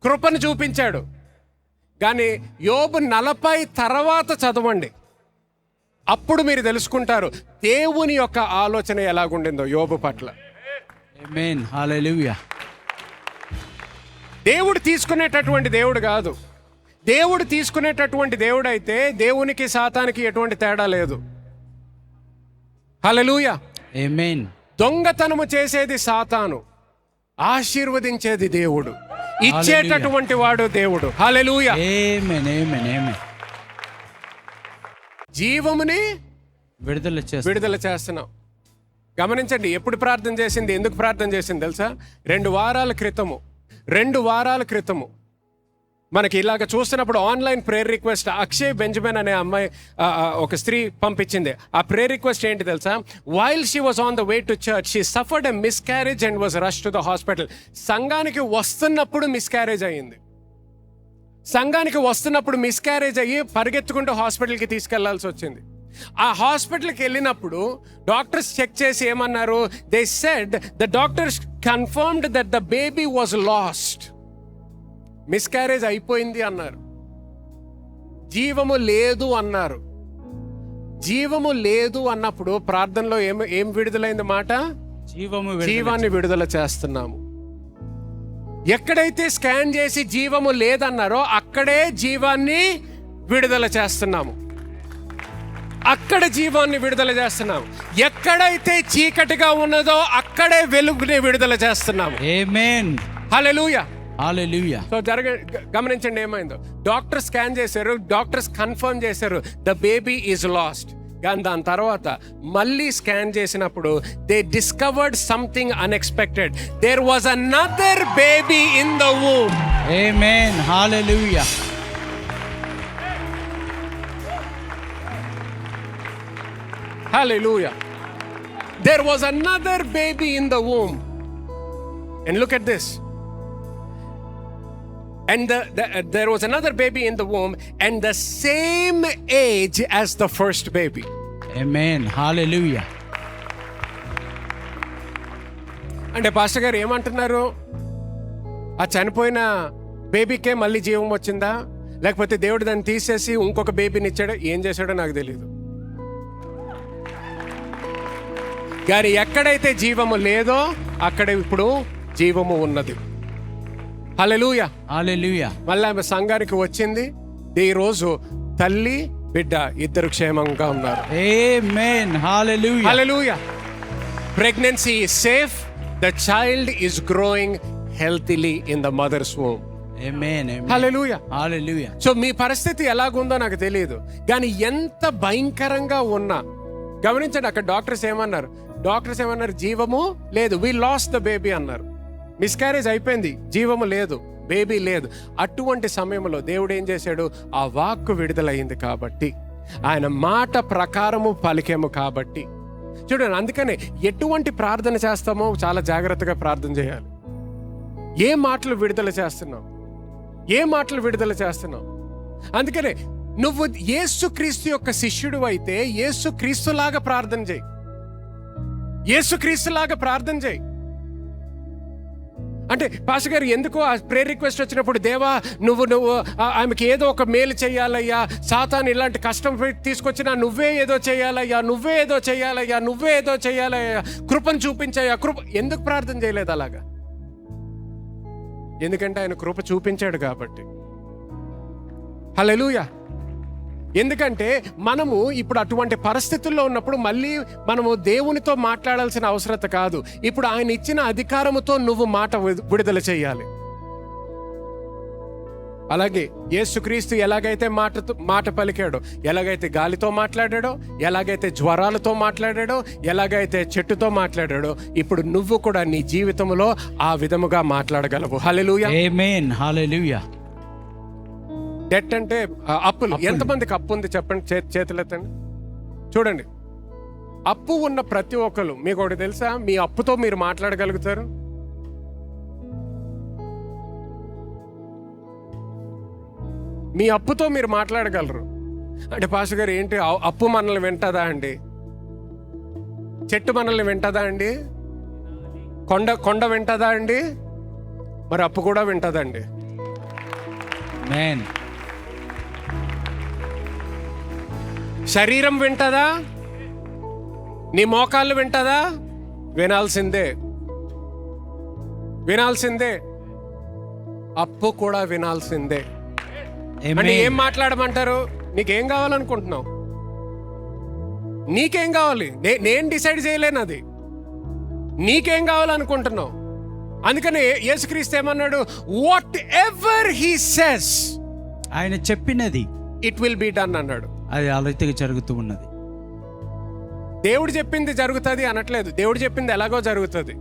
కృపను చూపించాడు. కానీ యోబు 40 తర్వాత చదవండి, అప్పుడు మీరు తెలుసుకుంటారు దేవుని యొక్క ఆలోచన ఎలాగుండిందో యోబు పట్ల. ఆమేన్. హల్లెలూయా. దేవుడు తీసుకునేటటువంటి దేవుడు కాదు. దేవుడు తీసుకునేటటువంటి దేవుడు అయితే దేవునికి సాతానికి ఎటువంటి తేడా లేదు. హల్లెలూయా. ఆమేన్. దొంగతనము చేసేది సాతాను, ఆశీర్వదించేది దేవుడు, ఇచ్చేటటువంటి వాడు దేవుడు. హల్లెలూయా. ఆమేన్. ఆమేన్. ఆమేన్. జీవముని విడుదల చేస్తున్నాం. గమనించండి, ఎప్పుడు ప్రార్థన చేసింది, ఎందుకు ప్రార్థన చేసింది తెలుసా? 2 వారాల క్రితము మనకి ఇలాగ చూస్తున్నప్పుడు online prayer request Akshay Benjamin అనే అమ్మాయి, ఒక స్త్రీ పంపించింది. ఆ ప్రేయర్ రిక్వెస్ట్ ఏంటి తెలుసా? While she was on the way to church, she suffered a miscarriage and was rush to the hospital. సంఘానికి వస్తున్నప్పుడు మిస్క్యారేజ్ అయ్యింది. సంఘానికి వస్తున్నప్పుడు మిస్క్యారేజ్ అయ్యి పరిగెత్తుకుంటూ హాస్పిటల్కి తీసుకెళ్లాల్సి వచ్చింది. ఆ హాస్పిటల్కి వెళ్ళినప్పుడు డాక్టర్స్ చెక్ చేసి ఏమన్నారు? They said the doctors confirmed that the baby was last. Miscarriage అయిపోయింది అన్నారు, జీవము లేదు అన్నారు. జీవము లేదు అన్నప్పుడు ప్రార్థనలో ఏం విడుదలైంది మాట? జీవాన్ని విడుదల చేస్తున్నాము. ఎక్కడైతే స్కాన్ చేసి జీవము లేదన్నారో అక్కడే జీవాన్ని విడుదల చేస్తున్నాము. అక్కడ జీవాన్ని విడుదల చేస్తున్నాము. ఎక్కడైతే చీకటిగా ఉన్నదో అక్కడే వెలుగుని విడుదల చేస్తున్నాము. ఆమేన్. హల్లెలూయా. హల్లెలూయా. సో గమనించండి ఏమైందో. డాక్టర్ స్కాన్ చేశారు, డాక్టర్స్ కన్ఫర్మ్ చేశారు ద బేబీ ఈజ్ లాస్ట్. కానీ దాని తర్వాత మళ్ళీ స్కాన్ చేసినప్పుడు they discovered something unexpected. There was another baby in the womb. Amen. Hallelujah. Hallelujah. There was another baby in the womb. And look at this. And there was another baby in the womb and the same age as the first baby. Amen. Hallelujah. అంటే pastor గారు ఏమంటున్నారు? ఆ చనిపోయిన బేబీకే మళ్ళీ జీవం వచ్చిందా, లేకపోతే దేవుడు దాన్ని తీసేసి ఇంకొక బేబీని ఇచ్చాడో, ఏం చేశాడో నాకు తెలియదు. కానీ ఎక్కడైతే జీవము లేదో అక్కడ ఇప్పుడు జీవము ఉన్నది. హల్లెలూయా. హల్లెలూయా. మళ్ళీ ఆమె సంఘానికి వచ్చింది. ఈ రోజు తల్లి బిడ్డ ఇద్దరు క్షేమంగా ఉన్నారు. ఆమేన్. హల్లెలూయా. హల్లెలూయా. Pregnancy is safe. The child is growing healthily in the mother's womb. ఆమేన్. హల్లెలూయా. హల్లెలూయా. సో మీ పరిస్థితి ఎలాగుందో నాకు తెలియదు, కానీ ఎంత భయంకరంగా ఉన్నా గమనించండి. అక్కడ డాక్టర్స్ ఏమన్నారు? జీవము లేదు. వి లాస్ట్ ద బేబీ అన్నారు. మిస్క్యారేజ్ అయిపోయింది, జీవము లేదు, బేబీ లేదు. అటువంటి సమయంలో దేవుడు ఏం చేశాడు? ఆ వాక్కు విడుదలయ్యింది కాబట్టి, ఆయన మాట ప్రకారము పలికేము కాబట్టి. చూడండి, అందుకనే ఎటువంటి ప్రార్థన చేస్తామో చాలా జాగ్రత్తగా ప్రార్థన చేయాలి. ఏ మాటలు విడుదల చేస్తున్నావు? అందుకనే నువ్వు యేసుక్రీస్తు యొక్క శిష్యుడు అయితే యేసుక్రీస్తులాగా ప్రార్థన చేయి. అంటే పాస్టర్ గారు ఎందుకు ఆ ప్రేయర్ రిక్వెస్ట్ వచ్చినప్పుడు, దేవా నువ్వు ఆమెకి ఏదో ఒక మేలు చేయాలయ్యా, సాతాను ఇలాంటి కష్టం తీసుకొచ్చినా నువ్వే ఏదో చేయాలయ్యా, కృపను చూపించయ్యా, ఎందుకు ప్రార్థన చేయలేదు అలాగా? ఎందుకంటే ఆయన కృప చూపించాడు కాబట్టి. హల్లెలూయా. ఎందుకంటే మనము ఇప్పుడు అటువంటి పరిస్థితుల్లో ఉన్నప్పుడు మళ్ళీ మనము దేవునితో మాట్లాడాల్సిన అవసరం కాదు. ఇప్పుడు ఆయన ఇచ్చిన అధికారముతో నువ్వు మాట విడుదల చేయాలి. అలాగే యేసుక్రీస్తు ఎలాగైతే మాట పలికాడో, ఎలాగైతే గాలితో మాట్లాడాడో, ఎలాగైతే జ్వరాలతో మాట్లాడాడో, ఎలాగైతే చెట్టుతో మాట్లాడాడో, ఇప్పుడు నువ్వు కూడా నీ జీవితంలో ఆ విధముగా మాట్లాడగలవు. హల్లెలూయా. ఆమేన్. హల్లెలూయా. డెట్ అంటే అప్పులు. ఎంతమందికి అప్పు ఉంది చెప్పండి, చేతులెత్తండి. చూడండి, అప్పు ఉన్న ప్రతి ఒక్కరు, మీకు ఒకటి తెలుసా, మీ అప్పుతో మీరు మాట్లాడగలుగుతారు. మీ అప్పుతో మీరు మాట్లాడగలరు. అంటే పాస్టర్ గారు ఏంటి, అప్పు మనల్ని వింటదా అండి? చెట్టు మనల్ని వింటదా అండి? కొండ వింటదా అండి? మరి అప్పు కూడా వింటదండి. ఆమేన్. శరీరం వింటదా? నీ మోకాళ్ళు వింటదా? వినాల్సిందే. అప్పు కూడా వినాల్సిందే. అంటే ఏం మాట్లాడమంటారు? నీకేం కావాలనుకుంటున్నావు? నీకేం కావాలి? నేను డిసైడ్ చేయలేను అది. నీకేం కావాలనుకుంటున్నావు? అందుకని యేసుక్రీస్తు ఏమన్నాడు? వాట్ ఎవర్ హీ సెస్, ఆయన చెప్పినది ఇట్ విల్ బి డన్ అన్నాడు. అది ఆ రీతిగా జరుగుతూ ఉన్నది. దేవుడు చెప్పింది జరుగుతుంది అనట్లేదు, దేవుడు చెప్పింది ఎలాగో జరుగుతుంది.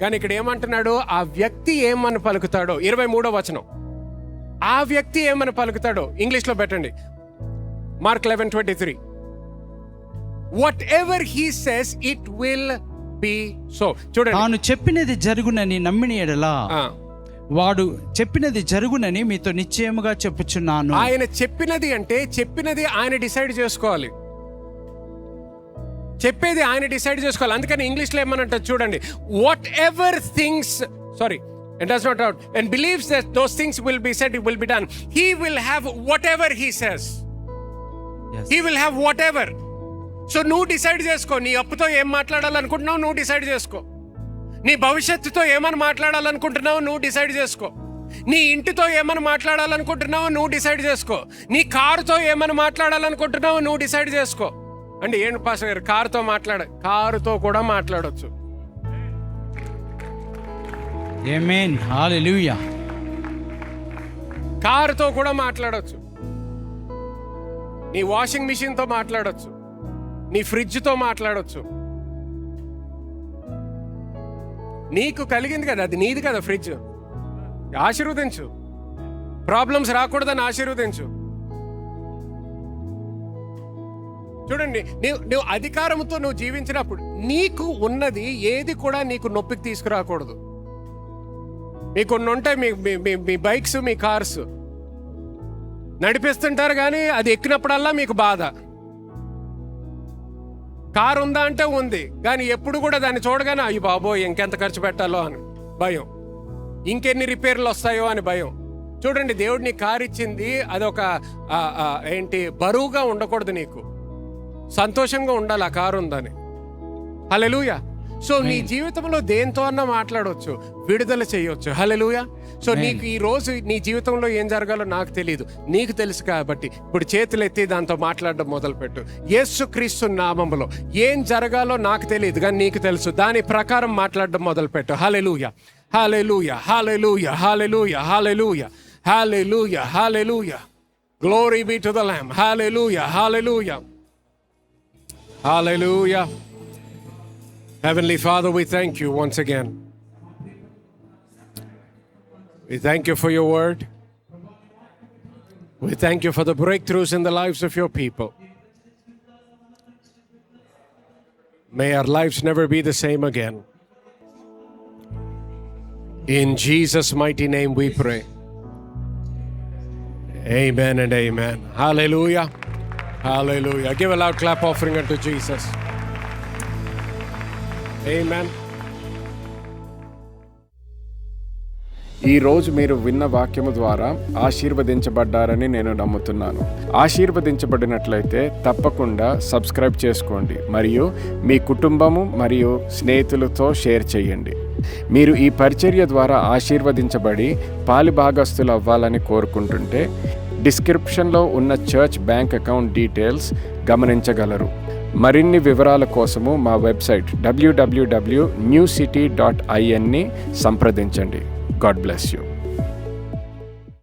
కానీ ఇక్కడ ఏమంటున్నాడు? ఆ వ్యక్తి ఏమని పలుకుతాడో. 23వ వచనం, ఆ వ్యక్తి ఏమని పలుకుతాడో ఇంగ్లీష్లో పెట్టండి. Mark 11:23. What ever he says it will be so. చూడండి, తాను చెప్పినది జరుగునని నమ్మిన ఎడలా వాడు చెప్పినది జరుగునని మీతో నిశ్చయముగా చెప్పుచున్నాను. ఆయన చెప్పినది అంటే చెప్పినది ఆయన డిసైడ్ చేసుకోవాలి. చెప్పేది ఆయన డిసైడ్ చేసుకోవాలి. అందుకని ఇంగ్లీష్లో ఏమనంటారు చూడండి, what ever things and does not doubt and believes that those things will be said, it will be done. He will have whatever he says. Yes. He will have whatever. So నువ్వు decide చేసుకో. నీ అప్పుతో ఏం మాట్లాడాలనుకుంటున్నావు నువ్వు decide చేసుకో. నీ భవిష్యత్తుతో ఏమని మాట్లాడాలనుకుంటున్నావు నువ్వు decide చేసుకో. నీ ఇంటితో ఏమని మాట్లాడాలనుకుంటున్నావు నువ్వు డిసైడ్ చేసుకో. నీ కారుతో ఏమని మాట్లాడాలనుకుంటున్నావు నువ్వు డిసైడ్ చేసుకో. అంటే ఏంటి పాస్టర్ గారు, కారుతో కూడా మాట్లాడొచ్చు. ఆమేన్. హల్లెలూయా. కారుతో కూడా మాట్లాడొచ్చు. నీ వాషింగ్ మిషన్తో మాట్లాడొచ్చు. నీ ఫ్రిడ్జ్తో మాట్లాడొచ్చు. నీకు కలిగింది కదా, అది నీది కదా ఫ్రిడ్జ్. ఆశీర్వదించు. ప్రాబ్లమ్స్ రాకూడదని ఆశీర్వదించు. చూడండి, నువ్వు అధికారంతో నువ్వు జీవించినప్పుడు నీకు ఉన్నది ఏది కూడా నీకు నొప్పికి తీసుకురాకూడదు. మీకు కొన్ని ఉంటాయి, మీ బైక్స్, మీ కార్స్ నడిపిస్తుంటారు, కానీ అది ఎక్కినప్పుడల్లా మీకు బాధ. కారు ఉందా అంటే ఉంది, కానీ ఎప్పుడు కూడా దాన్ని చూడగానే అయ్యి బాబోయ్ ఇంకెంత ఖర్చు పెట్టాలో అని భయం, ఇంకెన్ని రిపేర్లు వస్తాయో అని భయం. చూడండి, దేవుడు నీ కారు ఇచ్చింది, అదొక బరువుగా ఉండకూడదు. నీకు సంతోషంగా ఉండాలి ఆ కారు ఉందని. హల్లెలూయా. సో నీ జీవితంలో దేంతో అన్నా మాట్లాడవచ్చు, విడుదల చేయొచ్చు. హల్లెలూయా. సో నీకు ఈ రోజు నీ జీవితంలో ఏం జరగాలో నాకు తెలియదు, నీకు తెలుసు కాబట్టి ఇప్పుడు చేతులెత్తి దాంతో మాట్లాడడం మొదలుపెట్టు. యేసుక్రీస్తు నామములో ఏం జరగాలో నాకు తెలియదు కానీ నీకు తెలుసు, దాని ప్రకారం మాట్లాడడం మొదలుపెట్టు. హల్లెలూయా, హల్లెలూయా, హల్లెలూయా, హల్లెలూయా, హల్లెలూయా, హల్లెలూయా, హల్లెలూయా. Glory be to the Lamb. Hallelujah, hallelujah, hallelujah. Heavenly Father, we thank you once again. We thank you for your word. We thank you for the breakthroughs in the lives of your people. May our lives never be the same again. In Jesus' mighty name we pray. Amen and amen. Hallelujah. Hallelujah. Give a loud clap offering unto Jesus. Amen. ఈ రోజు మీరు విన్న వాక్యము ద్వారా ఆశీర్వదించబడ్డారని నేను నమ్ముతున్నాను. ఆశీర్వదించబడినట్లయితే తప్పకుండా subscribe చేసుకోండి మరియు మీ కుటుంబము మరియు స్నేహితులతో షేర్ చేయండి. మీరు ఈ పరిచర్య ద్వారా ఆశీర్వదించబడి పాలిభాగస్తులు అవ్వాలని కోరుకుంటుంటే డిస్క్రిప్షన్లో ఉన్న చర్చ్ బ్యాంక్ అకౌంట్ డీటెయిల్స్ గమనించగలరు. మరిన్ని వివరాల కోసము మా వెబ్సైట్ www.newcity.in ని సంప్రదించండి. God bless you.